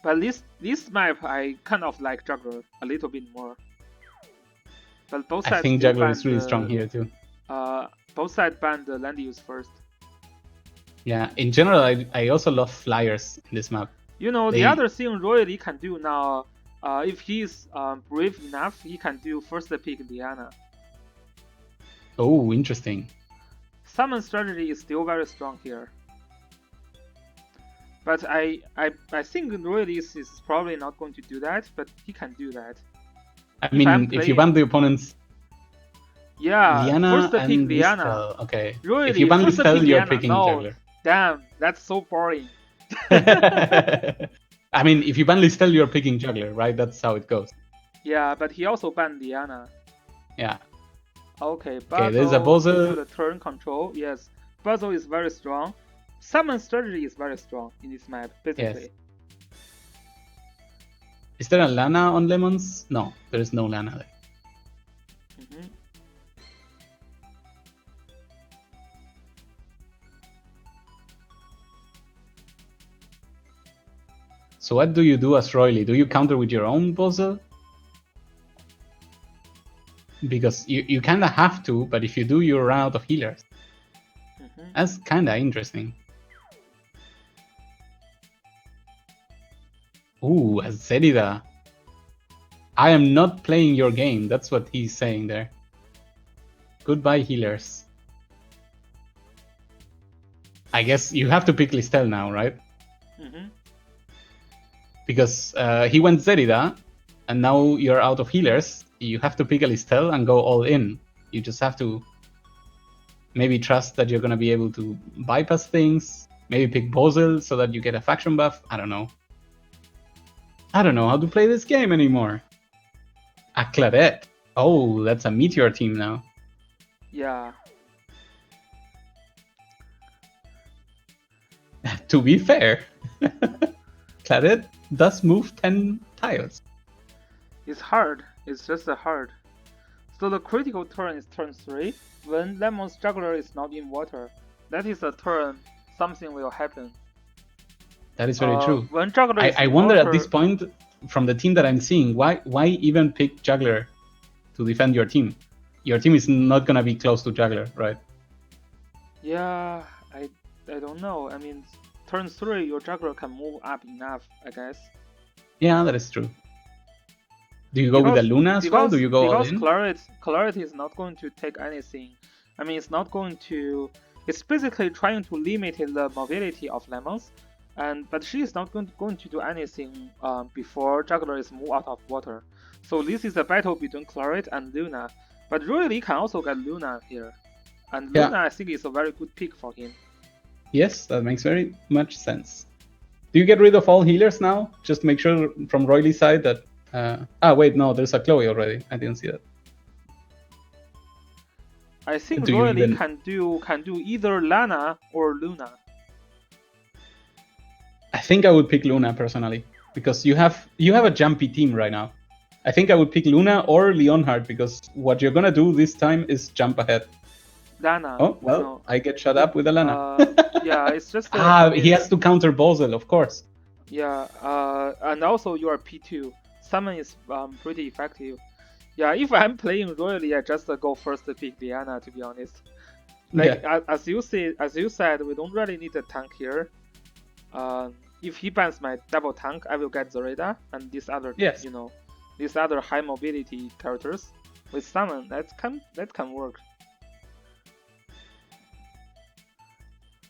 But this map, I kind of like Juggler a little bit more. But both sides I think still juggler is banned, really strong here too. Both sides banned the land use first. Yeah, in general, I also love flyers in this map. You know, the other thing Roy Lee can do now, if he's brave enough, he can do first pick Liana. Oh, interesting. Summon strategy is still very strong here. But I think Roy Lee is probably not going to do that, but he can do that. I mean, if you ban the opponent's Liana first pick and Liana. Listel, okay. Roy if you ban first Listel, pick you're Liana. picking No, juggler. damn, that's so boring. I mean, if you ban Listel, you're picking juggler, right? That's how it goes. Yeah, but he also banned Liana. Yeah. Okay, there's a Bozo. The turn control. Yes, Bozo is very strong. Summon strategy is very strong in this map, basically. Yes. Is there a Lana on Lemons? No, there is no Lana there. So what do you do as Roily? Do you counter with your own Bozo? Because you kind of have to, but if you do, you're run out of healers. That's kind of interesting. Ooh, Zerida. I am not playing your game. That's what he's saying there. Goodbye, healers. I guess you have to pick Listel now, right? Because he went Zerida, and now you're out of healers. You have to pick a Listel and go all in. You just have to maybe trust that you're going to be able to bypass things. Maybe pick Bozil so that you get a faction buff. I don't know. I don't know how to play this game anymore. A Claret. Oh, that's a Meteor team now. Yeah. To be fair, Claret does move 10 tiles. It's hard. It's just hard. So the critical turn is turn 3, when Lemon's Juggler is not in water. That is a turn something will happen. That is very true. When Juggler is I in wonder water, at this point, from the team that I'm seeing, why even pick Juggler to defend your team? Your team is not gonna be close to Juggler, right? Yeah, I don't know. I mean, turn 3, your Juggler can move up enough, I guess. Yeah, that is true. Do you go with the Luna as well? Do you go all in? Because Clarity is not going to take anything. I mean, it's not going to... It's basically trying to limit the mobility of Lemons, but she is not going to do anything before Juggler is moved out of water. So this is a battle between Clarity and Luna. But really can also get Luna here. And Luna, I think, is a very good pick for him. Yes, that makes very much sense. Do you get rid of all healers now? Just make sure from Roylee's side that... wait, no, there's a Chloe already. I didn't see that. I think Roylee can do either Lana or Luna. I think I would pick Luna personally, because you have a jumpy team right now. I think I would pick Luna or Leonhard, because what you're gonna do this time is jump ahead. Lana. Oh, well, no. I get shut up with a Lana. Yeah, it's just... he has to counter Bozel, of course. Yeah, and also you are P2. Summon is pretty effective. Yeah, if I'm playing Royally, I just go first to pick Diana, to be honest. Like, as you said, we don't really need a tank here. If he bans my double tank, I will get Zoreda and these other, these other high mobility characters with summon. That can work.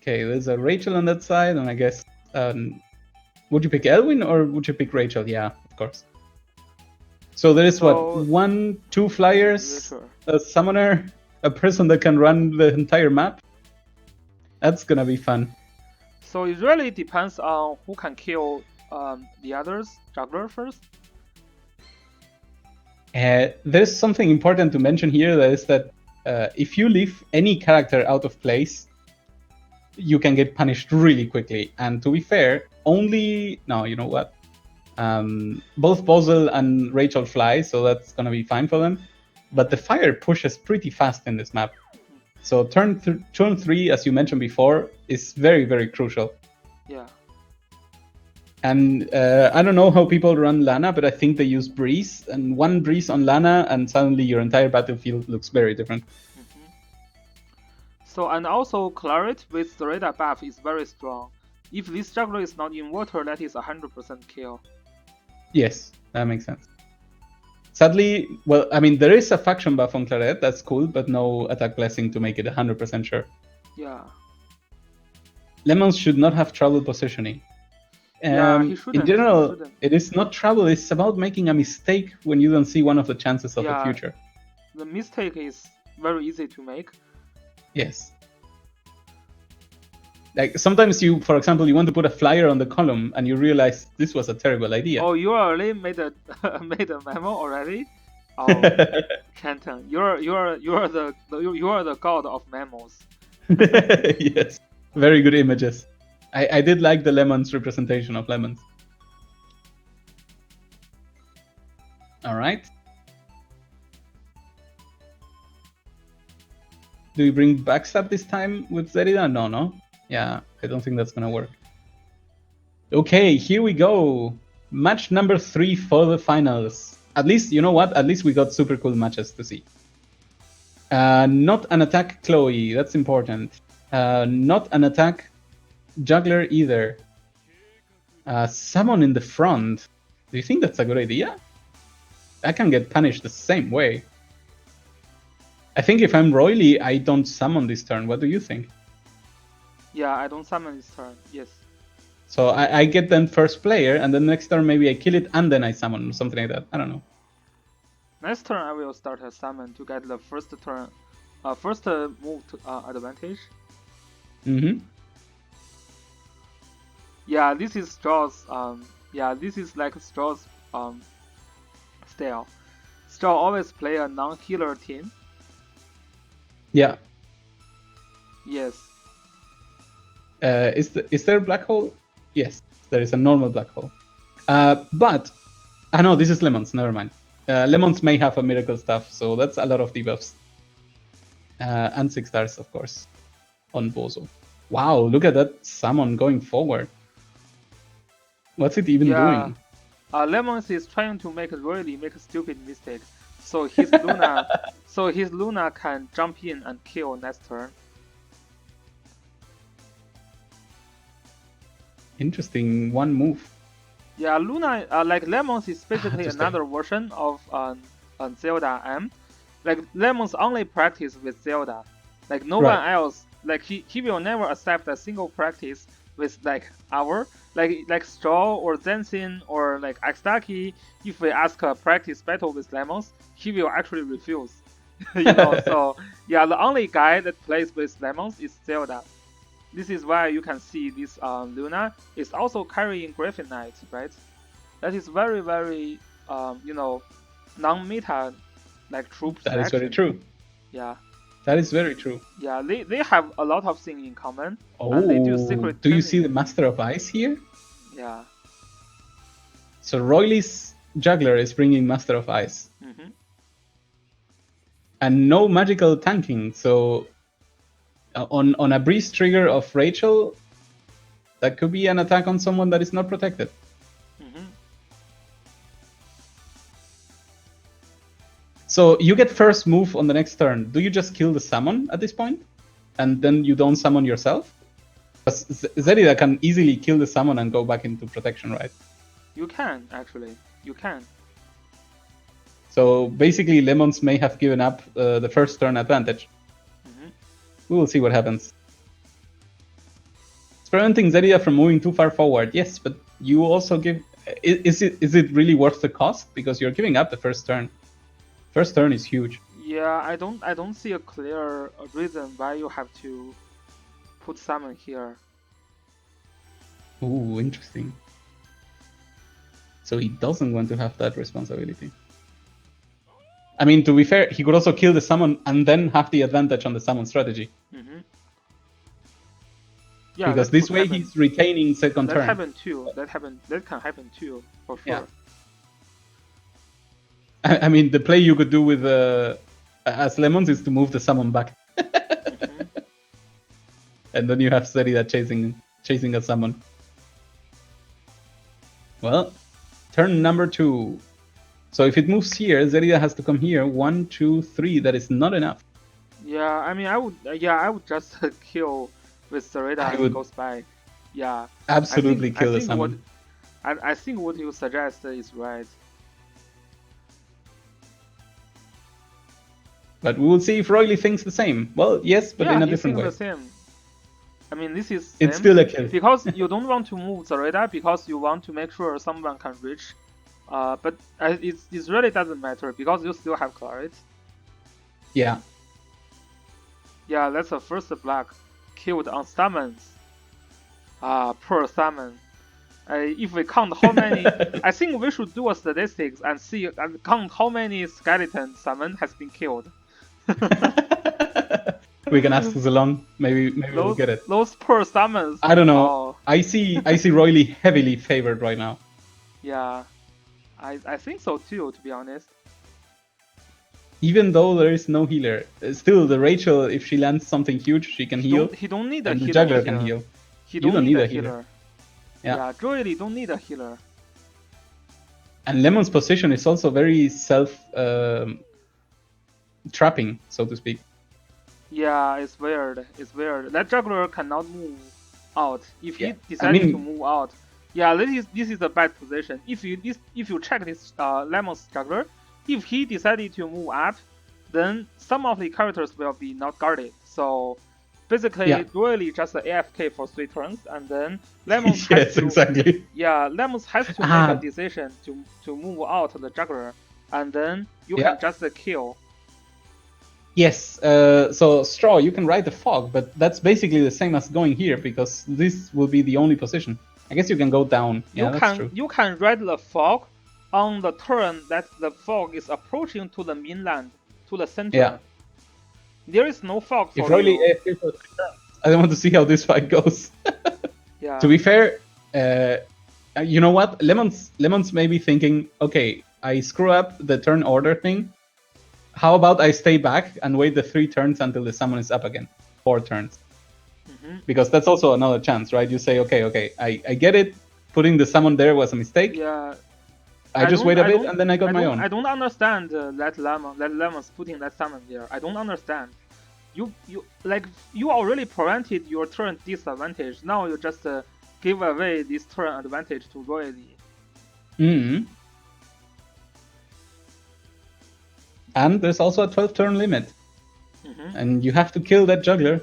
Okay, there's a Rachel on that side, and I guess would you pick Elwin or would you pick Rachel? Yeah, of course. So there is two flyers, a summoner, a person that can run the entire map. That's gonna be fun. So it really depends on who can kill the others, Juggler first. There's something important to mention here, that is that if you leave any character out of place, you can get punished really quickly. And to be fair, you know what? Both Bozel and Rachel fly, so that's gonna be fine for them. But the fire pushes pretty fast in this map. So turn 3, as you mentioned before, is very, very crucial. Yeah. And I don't know how people run Lana, but I think they use Breeze, and one Breeze on Lana, and suddenly your entire battlefield looks very different. So, and also Claret with the radar buff is very strong. If this juggler is not in water, that is 100% kill. Yes, that makes sense. Sadly, well, I mean, there is a faction buff on Claret, that's cool, but no attack blessing to make it 100% sure. Yeah. Lemons should not have trouble positioning. Yeah, he shouldn't. In general, it is not trouble, it's about making a mistake when you don't see one of the chances of the future. The mistake is very easy to make. Yes. Like sometimes you, for example, you want to put a flyer on the column and you realize this was a terrible idea. Oh, you already made a memo already? Oh, Canton, you're the god of memos. Yes, very good images. I did like the lemons representation of lemons. All right. Do we bring backstab this time with Zerida? No. Yeah, I don't think that's gonna work. Okay, here we go. Match number 3 for the finals. At least, you know what? At least we got super cool matches to see. Not an attack Chloe, that's important. Not an attack Juggler either. Summon in the front. Do you think that's a good idea? I can get punished the same way. I think if I'm Roily, I don't summon this turn. What do you think? Yeah, I don't summon this turn, yes. So I get then first player, and then next turn maybe I kill it, and then I summon, or something like that. I don't know. Next turn I will start a summon to get the first turn, first move to, advantage. Yeah, this is Straw's. Yeah, this is like Straw's style. Straw always play a non-healer team. Yeah. Yes. Is there a black hole? Yes, there is a normal black hole. But I know this is Lemons. Never mind. Lemons may have a miracle stuff, so that's a lot of debuffs. And 6 stars, of course, on Bozo. Wow, look at that summon going forward. What's it even doing? Lemons is trying to make a stupid mistake. So his Luna, can jump in and kill next turn. Interesting one move. Yeah, Luna, like Lemons is basically another version of Zelda M. Like Lemons only practice with Zelda. Like no one else. Like he will never accept a single practice with like our like Straw or Zensin or like Axtaki. If we ask a practice battle with Lemons, he will actually refuse. You know, so yeah, the only guy that plays with Lemons is Zelda. This is why you can see this Luna is also carrying Griffin Knight, right? That is very, very you know, non-meta like troop selection. That is very true. Yeah. That is very true. Yeah, they have a lot of things in common. Oh, and they do secret you see the Master of Ice here? Yeah. So Roily's Juggler is bringing Master of Ice. And no magical tanking, so on a Breeze trigger of Rachel, that could be an attack on someone that is not protected. So you get first move on the next turn. Do you just kill the summon at this point? And then you don't summon yourself? Because Zerida can easily kill the summon and go back into protection, right? You can, actually. You can. So basically, Lemons may have given up the first turn advantage. We will see what happens. It's preventing Zerida from moving too far forward. Yes, but you also give... Is it really worth the cost? Because you're giving up the first turn. First turn is huge. Yeah, I don't see a clear reason why you have to put summon here. Ooh, interesting. So he doesn't want to have that responsibility. I mean, to be fair, he could also kill the summon and then have the advantage on the summon strategy. Yeah, because this way he's retaining second turn. That happened too. That can happen too, for sure. Yeah. I mean, the play you could do with as Lemons is to move the summon back. And then you have Zerida chasing a summon. Well, turn number 2. So if it moves here, Zerida has to come here. 1, 2, 3. That is not enough. Yeah, I mean, I would just kill with Zerida as it goes by. Yeah. Absolutely kill the summon. I think what you suggest is right. But we will see if Roily thinks the same. Well, yes, but in a different way. The same. I mean, this is it's still a kill. Because you don't want to move Zerida because you want to make sure someone can reach. But it really doesn't matter because you still have Claret. Yeah. Yeah, that's the first block killed on summons. Poor summon. If we count how many, I think we should do a statistics and see and count how many skeleton summon has been killed. We can ask Zilong. Maybe we'll get it. Those poor summons. I don't know. Oh. I see Roily heavily favored right now. Yeah, I think so too, to be honest. Even though there is no healer, still the Rachel, if she lands something huge, she can heal. He don't need a and healer. The juggler can heal. You don't need a healer. Yeah, Roily don't need a healer. And Lemon's position is also very trapping, so to speak. Yeah, it's weird. That juggler cannot move out. If he decided to move out, this is a bad position. If you check this Lemon's juggler, if he decided to move up, then some of the characters will be not guarded. So basically, Roily just AFK for 3 turns, and then Lemons has to, exactly. Yeah, Lemons has to make a decision to move out the juggler, and then you can just kill. Yes, so Straw, you can ride the fog, but that's basically the same as going here, because this will be the only position. I guess you can go down. That's true. You can ride the fog on the turn that the fog is approaching to the mainland, to the center. Yeah. There is no fog for Roily AFK for 3 turns, I don't want to see how this fight goes. Yeah. To be fair, you know what? Lemons may be thinking, okay, I screw up the turn order thing. How about I stay back and wait the 3 turns until the summon is up again? 4 turns. Because that's also another chance, right? You say, okay, I get it. Putting the summon there was a mistake. Yeah. I just wait a bit and then I got my own. I don't understand that Lemon's putting that summon there. I don't understand. You already prevented your turn disadvantage. Now you just give away this turn advantage to Roily. And there's also a 12 turn limit. And you have to kill that juggler.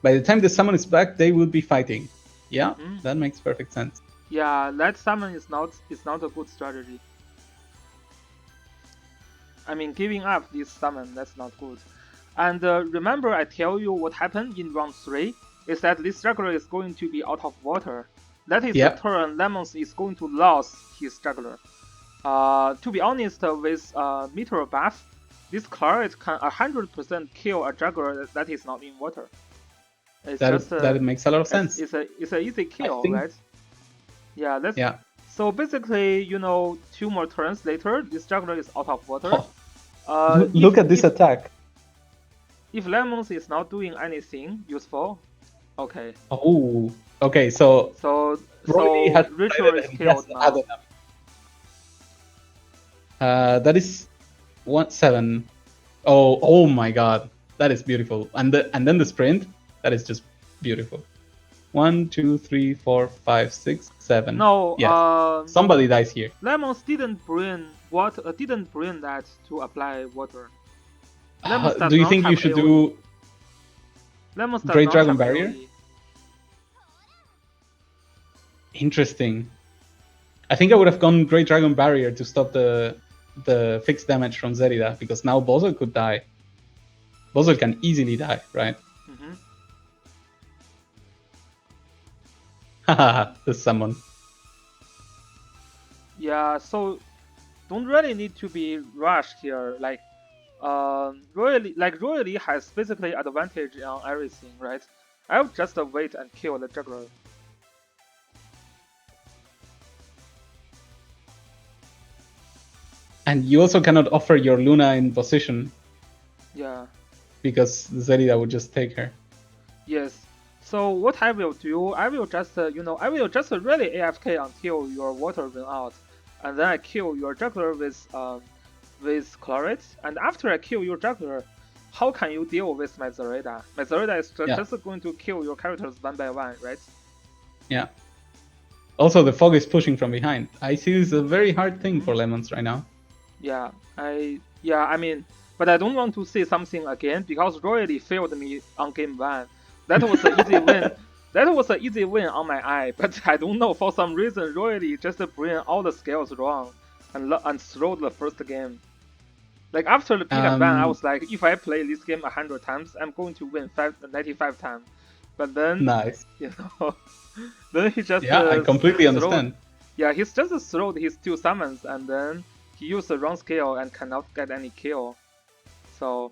By the time the summon is back, they will be fighting. Yeah, that makes perfect sense. Yeah, that summon is not a good strategy. I mean, giving up this summon, that's not good. And remember, I tell you what happened in round 3 is that this juggler is going to be out of water. That is the turn Lemons is going to lose his juggler. To be honest, with meteor buff, this Claret can 100% kill a juggler that is not in water. That makes a lot of sense. It's an easy kill, right? Yeah, So basically, 2 more turns later, this juggler is out of water. Look at this attack. If Lemons is not doing anything useful, okay. Oh, okay. So Ritual is killed now. That is 1-7. Oh my God, that is beautiful. And then the sprint, that is just beautiful. 1, 2, 3, 4, 5, 6, 7. No, yes. Somebody dies here. Lemons didn't bring that to apply water. Do you think you should do Great Dragon Barrier? Interesting. I think I would have gone Great Dragon Barrier to stop the fixed damage from Zerida, because now Bozo could die. Bozo can easily die, right? Haha, the summon. Yeah, so don't really need to be rushed here. Roily has basically advantage on everything, right? I would just wait and kill the juggler. And you also cannot offer your Luna in position. Yeah. Because Zerida would just take her. Yes. So what I will do, I will just I will just really AFK until your water run out, and then I kill your juggler with Claret. And after I kill your juggler, how can you deal with my Zareda? My Zareda is just going to kill your characters one by one, right? Yeah. Also, the fog is pushing from behind. I see this is a very hard thing for Lemons right now. Yeah, I mean, but I don't want to say something again because Royally failed me on game 1. That was an easy win. That was an easy win on my eye, but I don't know, for some reason Royally just bring all the scales wrong and throw the first game. Like after the pick and ban, I was like, if I play this game 100 times, I'm going to win 95 times. But then, nice. Then he just I completely understand. Yeah, he's just throwed his 2 summons and then he used the wrong scale and cannot get any kill. So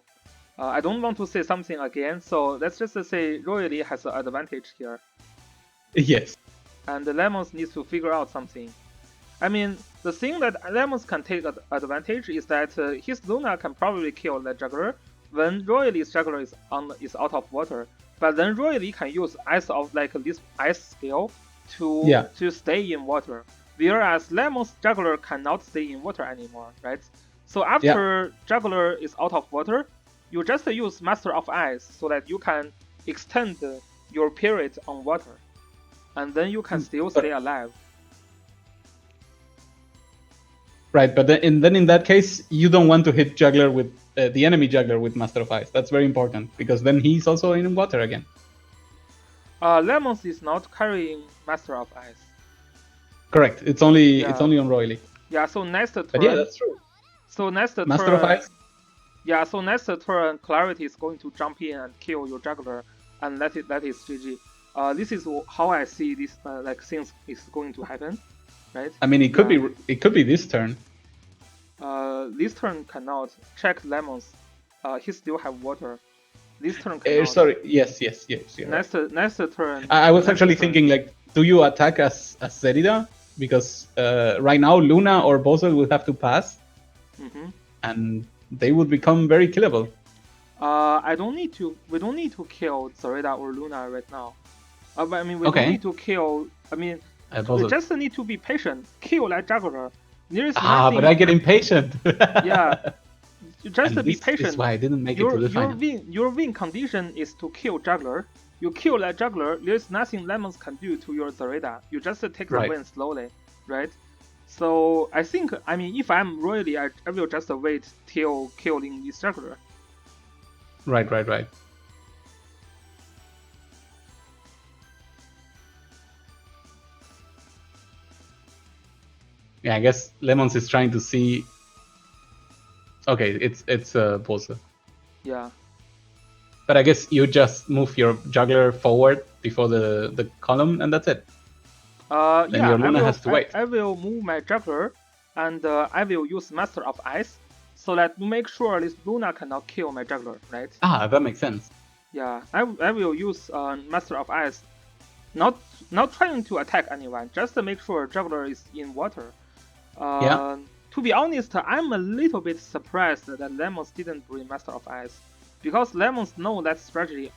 I don't want to say something again. So let's just say Royally has an advantage here. Yes. And Lemons needs to figure out something. I mean, the thing that Lemons can take advantage is that his Luna can probably kill the juggler when Royally's juggler is out of water. But then Royally can use ice of like this ice scale to stay in water. Whereas Lemon's juggler cannot stay in water anymore, right? So after juggler is out of water, you just use Master of Ice so that you can extend your period on water. And then you can still stay alive. Right, but then in that case, you don't want to hit juggler with the enemy juggler with Master of Ice. That's very important because then he's also in water again. Lemons is not carrying Master of Ice. Correct. It's only on Royally. Yeah. So next turn. But yeah, that's true. So next turn. Master of Ice. Yeah. So next turn, Clarity is going to jump in and kill your juggler, and that is GG. This is how I see this like things is going to happen. Right? I mean, it could be this turn. This turn cannot. Check Lemons. He still have water. This turn cannot. Sorry. Yes. Next turn. I was actually thinking like, do you attack as Zerida? Because right now Luna or Bosel will have to pass, and they would become very killable. I don't need to. We don't need to kill Zareda or Luna right now. But I mean, we don't need to kill. I mean. We just need to be patient. Kill that juggler. There is nothing... but I get impatient. Yeah, you just be patient. This is why I didn't make it to the final. Your win condition is to kill juggler. You kill that juggler. There's nothing Lemons can do to your Zareda. You just take the win slowly, right? So I think, I mean, if I'm Royally, I will just wait till killing this juggler. Right. Yeah, I guess Lemons is trying to see. Okay, it's Bose. Yeah. But I guess you just move your juggler forward before the column, and that's it. Then your Luna has to wait. I will move my juggler, and I will use Master of Ice, so that to make sure this Luna cannot kill my juggler, right? That makes sense. Yeah, I will use Master of Ice, not trying to attack anyone, just to make sure juggler is in water. To be honest, I'm a little bit surprised that Lemons didn't bring Master of Ice, because Lemons know that strategy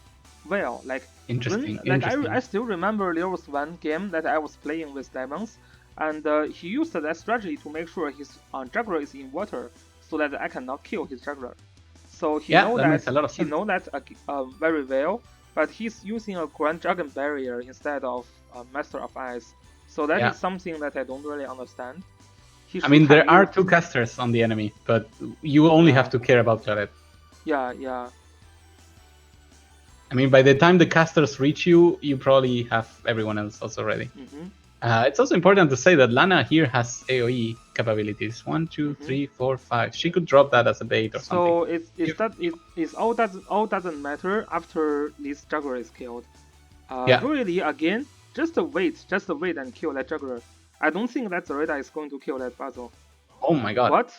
well. Like, interesting. I still remember there was one game that I was playing with Lemons, and he used that strategy to make sure his juggler is in water, so that I cannot kill his juggler. So he knows that very well, but he's using a Grand Dragon Barrier instead of Master of Ice. So that is something that I don't really understand. I mean, there are 2 casters on the enemy, but you only have to care about Claret. Yeah. I mean, by the time the casters reach you, you probably have everyone else also ready. It's also important to say that Lana here has AoE capabilities. 1, 2, 3, 4, 5. She could drop that as a bait or something. So all doesn't matter after this juggler is killed. Really, again, just wait and kill that juggler. I don't think that Zareda is going to kill that puzzle. Oh my god. What?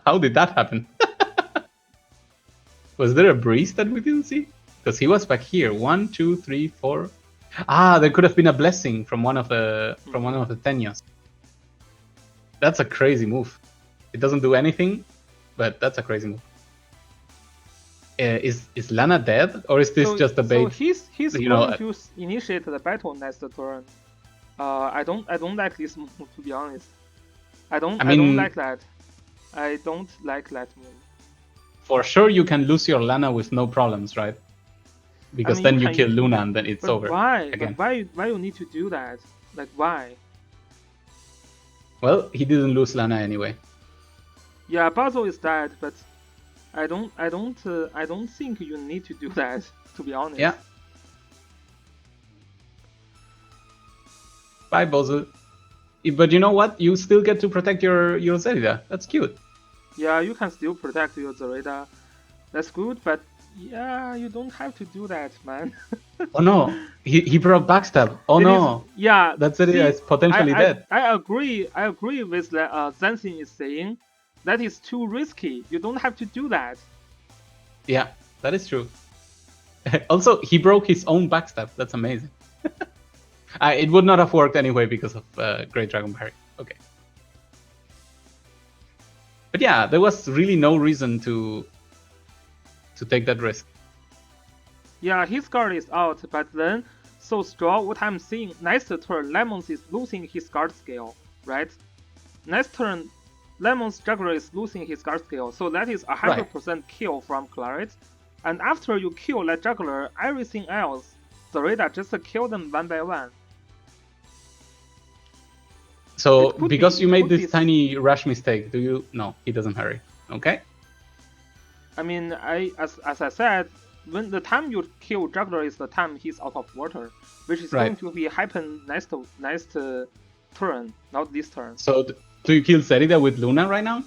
How did that happen? Was there a breeze that we didn't see? Because he was back here. 1, 2, 3, 4. There could have been a blessing from one of the Tenyos. That's a crazy move. It doesn't do anything, but that's a crazy move. is Lana dead, or is this just a bait? So he's going to initiate the battle next turn. I don't like this move, to be honest. I don't like that. I don't like that move. For sure, you can lose your Lana with no problems, right? Because then you kill Luna and then it's over. Why? Again. But why you need to do that? Like why? Well, he didn't lose Lana anyway. Yeah, Basil is dead, but I don't think you need to do that, to be honest. Yeah. Bye, Basil. But you know what? You still get to protect your Zelda. That's cute. Yeah, you can still protect your Zelda. That's good, but yeah, you don't have to do that, man. Oh no, he brought backstab. Oh no. Yeah, that's it. It's potentially dead. I agree with that. Zensin is saying that is too risky. You don't have to do that. Yeah, that is true. Also, he broke his own backstab. That's amazing. It would not have worked anyway because of Great Dragon Parry. Okay. But yeah, there was really no reason to take that risk. Yeah, his guard is out, but then so Straw, what I'm seeing next turn, Lemons is losing his guard skill, right? Next turn, Lemons Juggler is losing his guard skill, so that is 100% kill from Claret. And after you kill that Juggler, everything else, Zareda just kill them one by one. So because you made this tiny rash mistake, do you? No, he doesn't hurry. Okay. I mean, as I said, when the time you kill Juggler is the time he's out of water, which is going to be happen next turn, not this turn. So do you kill Zelda with Luna right now?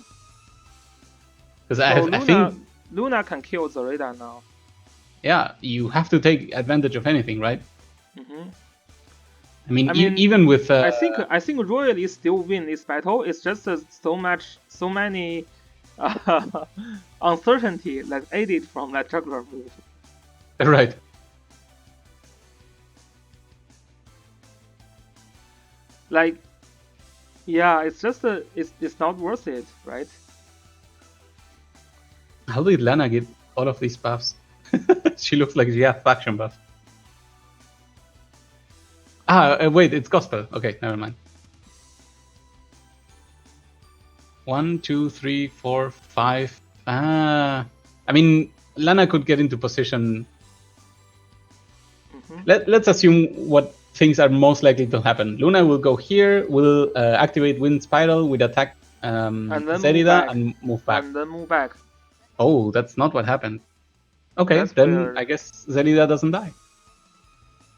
Because I think Luna can kill Zareda now. Yeah, you have to take advantage of anything, right? Mm-hmm. I mean, even with I think Royally still win this battle. It's just so many uncertainty like added from that Juggler move. Right. Like, yeah, it's just it's not worth it, right? How did Lana get all of these buffs? She looks like she has faction buff. Wait, it's Gospel. Okay, never mind. 1, 2, 3, 4, 5. I mean, Lana could get into position. Let's assume what things are most likely to happen. Luna will go here, will activate Wind Spiral with attack Zelda and move back. And then move back. Oh, that's not what happened. Okay, that's then weird. I guess Zelda doesn't die.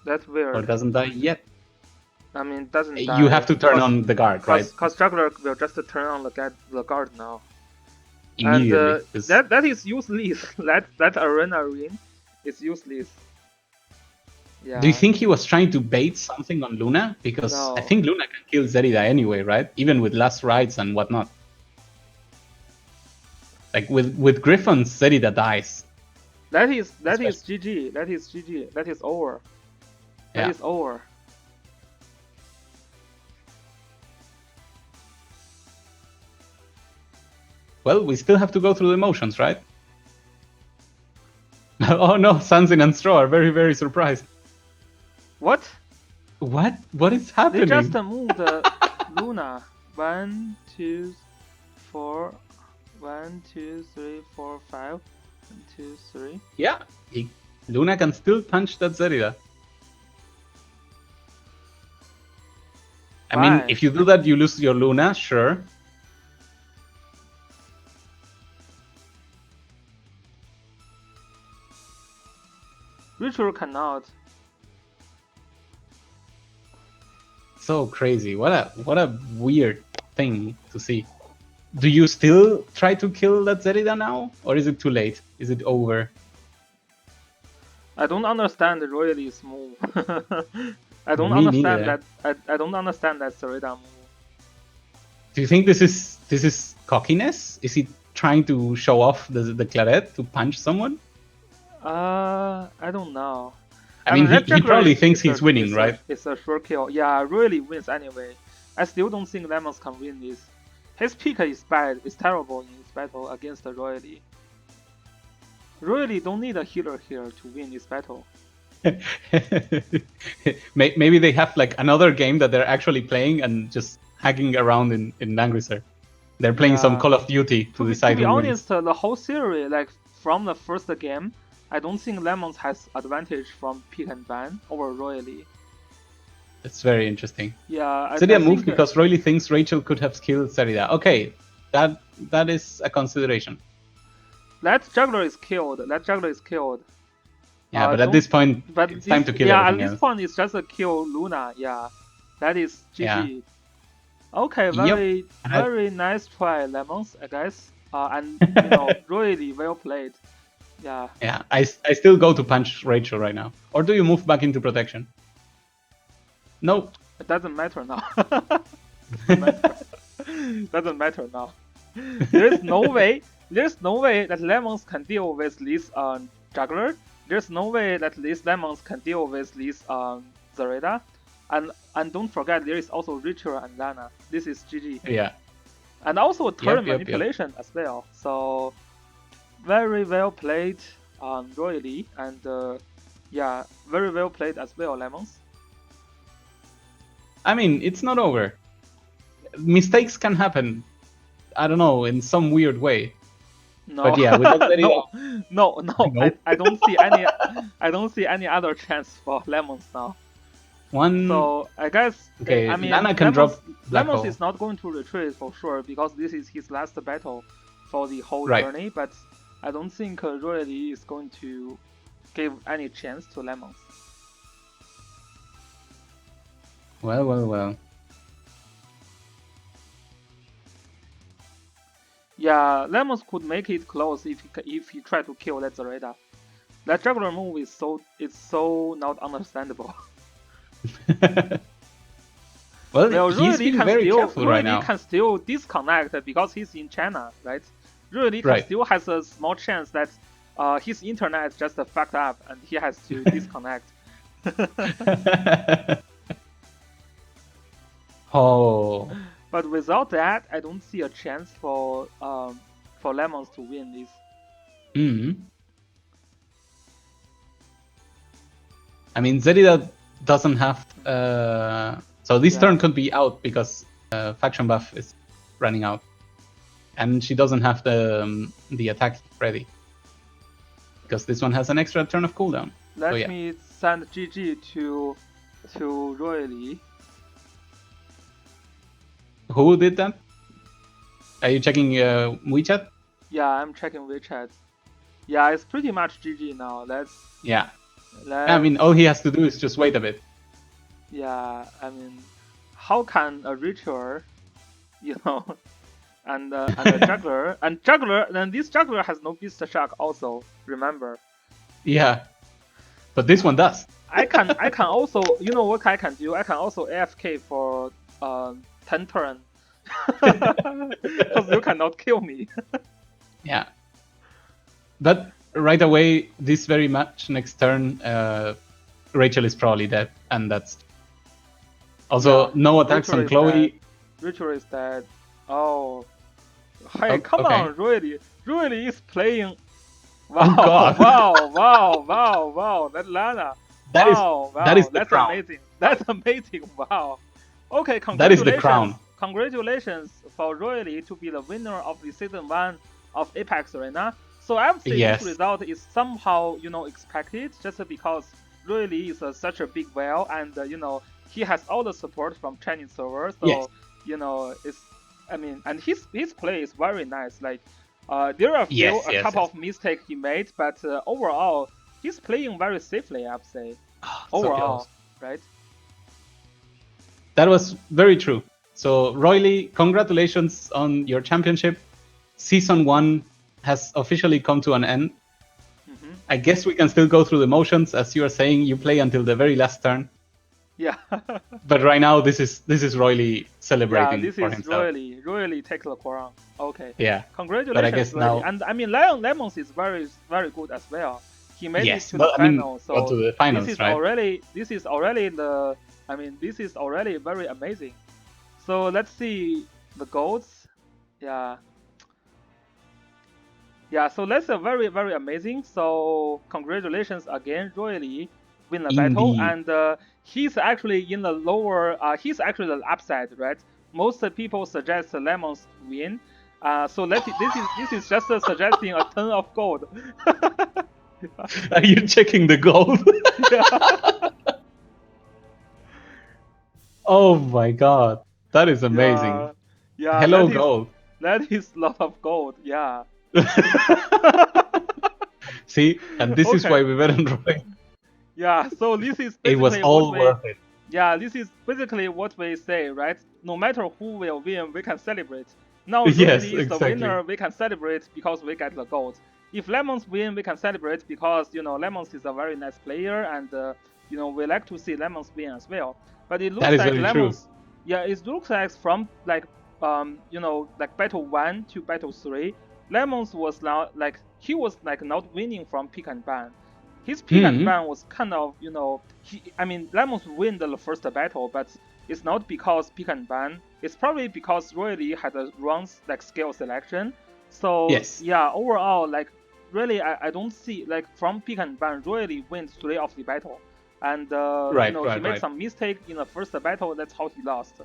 That's weird. Or doesn't die yet. I mean, doesn't die. You have to turn on the guard, right? Because Juggler will just turn on the guard now. Immediately. And that is useless. that arena ring is useless. Yeah. Do you think he was trying to bait something on Luna? Because I think Luna can kill Zelda anyway, right? Even with last rides and whatnot. Like with Griffons, Zelda dies. That is GG. That is GG. That is over. That is over. Well, we still have to go through the motions, right? Oh no, Sansin and Straw are very, very surprised. What? What? What is happening? They just moved Luna. 1, 2, 4. 1, 2, 3, 4, 5. 1, 2, 3. Yeah, Luna can still punch that Zelda. I mean, if you do that, you lose your Luna, sure. Ritual cannot. So crazy. What a weird thing to see. Do you still try to kill that Zelda now? Or is it too late? Is it over? I don't understand Royalist move. I don't understand that. I don't understand that Zelda move. Do you think this is cockiness? Is he trying to show off the claret to punch someone? I don't know. I mean, he probably thinks he's winning, right? It's a short kill. Yeah, really wins anyway. I still don't think Lemons can win this. His pick is bad. It's terrible in this battle against the Royalty. Really don't need a healer here to win this battle. Maybe they have like another game that they're actually playing and just hacking around in Langrisser. They're playing some Call of Duty to decide To be who honest, wins. the whole series, like from the first game, I don't think Lemons has advantage from pick and ban over Royally. It's very interesting. Yeah, Zeriya moved because Royally thinks Rachel could have killed Zeriya. Okay, that is a consideration. That juggler is killed. Yeah, but at this point, it's time to kill everything at this else. point, it's just a kill Luna. Yeah, that is GG. Yeah. Okay, very nice try, Lemons, I guess. And really well played. Yeah. Yeah, I still go to punch Rachel right now. Or do you move back into protection? No. It doesn't matter now. Doesn't matter now. There's no way that Lemons can deal with this juggler. There's no way that these Lemons can deal with this Zareda. And don't forget, there is also Rachel and Lana. This is GG. Yeah. And also turn manipulation as well. So very well played, Royally, and yeah, very well played as well, Lemons. I mean, it's not over. Mistakes can happen. I don't know, in some weird way. No. But yeah, no. I don't see any. I don't see any other chance for Lemons now. So I guess okay. I mean, Lana can drop Lemons is not going to retreat for sure because this is his last battle for the whole journey. But I don't think Royally is going to give any chance to Lemons. Well. Yeah, Lemons could make it close if he tried to kill that Zareda. That juggler move is so not understandable. well, he's being very careful right now. Can still disconnect because he's in China, right? Really still has a small chance that his internet just fucked up and he has to disconnect. Oh. But without that, I don't see a chance for Lemons to win this. I mean, Zeriya doesn't have. So this turn could be out because faction buff is running out, and she doesn't have the attack ready because this one has an extra turn of cooldown. Let me send GG to Royally. Who did that? Are you checking WeChat? Yeah, I'm checking WeChat. Yeah, it's pretty much GG now. I mean, all he has to do is just wait a bit. Yeah, I mean, how can a ritual, and a juggler, and this juggler has no beast shock also, remember? Yeah, but this one does. I can also, what I can do? I can also AFK for 10 turns. Because you cannot kill me. Yeah. But right away, this very match next turn, Rachel is probably dead, and that's also no attacks on Chloe. Rachel is dead. Oh, hey, come on, really is playing. Wow, oh God. wow, that Lana. That is the crown. Amazing. That's amazing. Wow. Okay, congratulations. That is the crown. Congratulations for Royally to be the winner of the season 1 of Apex Arena. So I would say this result is somehow, expected just because Royally is such a big whale and, he has all the support from Chinese servers. So, and his play is very nice. Like, there are a couple of mistakes he made, but overall, he's playing very safely, I would say. Overall, right? That was very true. So, Royally, congratulations on your championship. Season 1 has officially come to an end. I guess we can still go through the motions. As you are saying, you play until the very last turn. Yeah. But right now, this is Royally celebrating for himself. Royally takes the crown. Okay. Yeah. Congratulations, but I guess now... And I mean, Lemons is very, very good as well. He made it to the final. So to the finals, this is right? This is already very amazing. So let's see the goals. Yeah. Yeah, so that's a very, very amazing. So congratulations again, Royally win the battle, Indeed. and he's actually in the lower. He's actually the upside, right? Most people suggest Lemons win. So this is just suggesting a ton of gold. Are you checking the gold? Yeah. Oh my god, that is amazing. Yeah, yeah, Hello, gold. that is lot of gold. Yeah. See, and this is Okay. why we weren't right. Yeah, so this is It was basically all worth it. yeah, this is basically what we say, right? No matter who will win, we can celebrate. Now Yes, Royally is the exactly. winner, we can celebrate because we get the gold. If Lemons win, we can celebrate because Lemons is a very nice player, and we like to see Lemons win as well. But it looks That is like very Lemons, true. yeah, it looks like from like like battle 1 to battle 3, Lemons was now like he was like not winning from pick and ban. His pick and ban was kind of, I mean, Lemons win the first battle, but it's not because pick and ban. It's probably because Royally had a wrong like skill selection. So Yes. yeah, overall, like really, I don't see like from pick and ban, Royally wins 3 of the battle, and he made some mistake in the first battle. That's how he lost.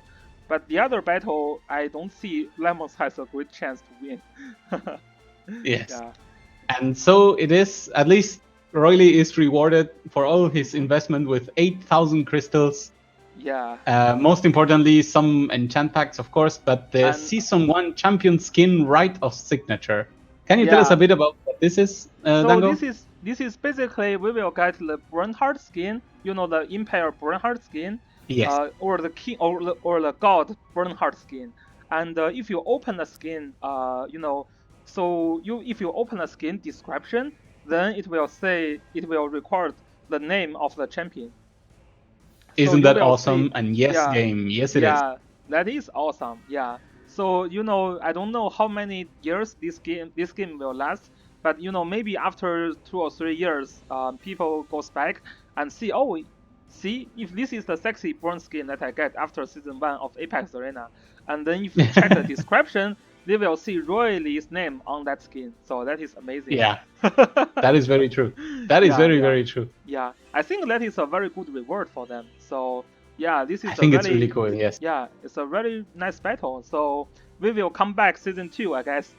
But the other battle, I don't see Lemons has a great chance to win. Yes. Yeah. And so it is, at least Royally is rewarded for all his investment with 8,000 crystals. Yeah. Most importantly, some enchant packs, of course, but the Season 1 champion skin Rite of Signature. Can you tell us a bit about what this is, So Dango? this is basically we will get the Bernhard skin, the Empire Bernhard skin, Yes. or the king or the god Bernhard skin. And if you open the skin, if you open the skin description, then it will record the name of the champion. Isn't that awesome? And yes, game, yes it is. Yeah, that is awesome. Yeah. So I don't know how many years this game will last, but maybe after 2 or 3 years, people goes back and see, see if this is the sexy bronze skin that I get after season 1 of Apex Arena, and then if you check the description, they will see Royally's name on that skin. So that is amazing. Yeah, that is very true. That is very true. Yeah, I think that is a very good reward for them. So yeah, this is it's really cool. Yes. Yeah, it's a very nice battle. So we will come back season 2, I guess.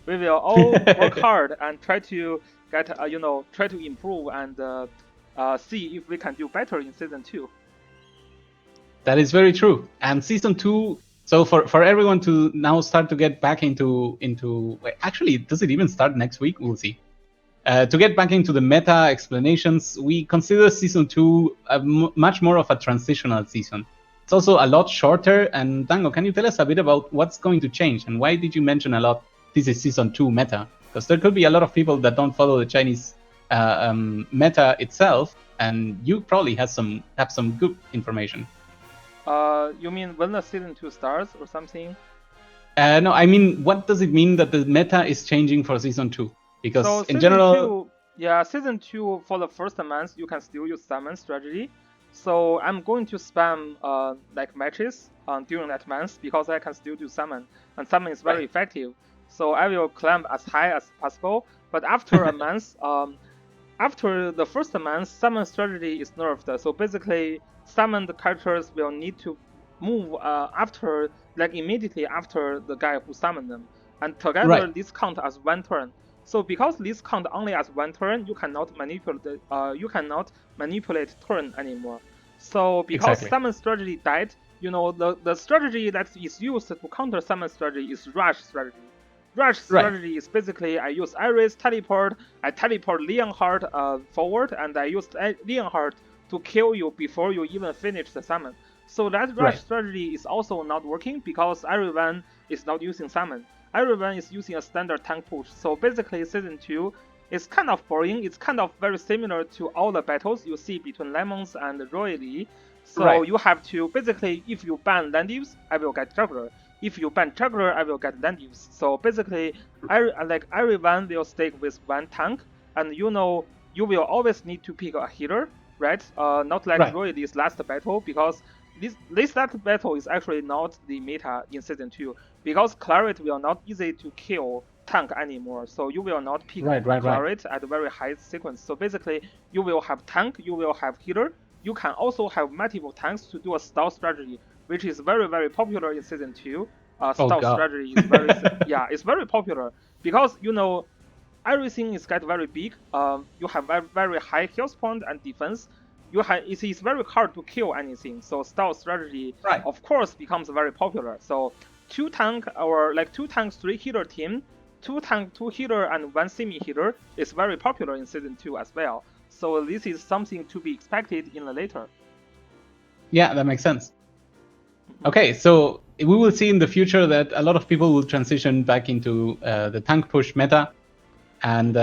We will all work hard and try to get try to improve and see if we can do better in season 2. That is very true. And season 2. So for everyone to now start to get back into actually, does it even start next week? We'll see. To get back into the meta explanations, we consider season 2 much more of a transitional season. It's also a lot shorter. And Dango, can you tell us a bit about what's going to change and why did you mention a lot this is season 2 meta? Because there could be a lot of people that don't follow the Chinese meta itself, and you probably have some good information. You mean when the season 2 starts or something? No, I mean, what does it mean that the meta is changing for season 2? Because so in general, season 2 for the first month you can still use summon strategy. So I'm going to spam like matches during that month because I can still do summon, and summon is very effective. So I will climb as high as possible. But after a month, after the first month, summon strategy is nerfed. So basically, summoned characters will need to move immediately after the guy who summoned them, and together this count as 1 turn. So because this count only as 1 turn, you cannot manipulate turn anymore. So because summon strategy died, the strategy that is used to counter summon strategy is rush strategy. Rush strategy is basically I use Iris teleport, I teleport Leonhardt forward, and I use Leonhardt to kill you before you even finish the summon. So that rush strategy is also not working because everyone is not using summon. Everyone is using a standard tank push. So basically season 2 is kind of boring. It's kind of very similar to all the battles you see between Lemons and Royally. So you have to basically, if you ban Landivs, I will get Juggler. If you ban Juggler, I will get Landivs. So basically, everyone will stick with 1 tank, and you will always need to pick a healer, right? Not like Royally's last battle, because this battle is actually not the meta in season 2, because Claret will not easy to kill tank anymore. So you will not pick Right. turret at a very high sequence. So basically, you will have tank, you will have healer. You can also have multiple tanks to do a stealth strategy, which is very, very popular in season 2. Stealth strategy is very yeah, it's very popular because everything is get very big. You have very high health point and defense. It is very hard to kill anything. So stealth strategy, of course, becomes very popular. So 2 tank or like 2 tanks, 3 healer team, 2 tank, 2 healer, and 1 semi healer is very popular in season 2 as well. So this is something to be expected in the later. Yeah, that makes sense. Okay, so we will see in the future that a lot of people will transition back into the tank push meta, and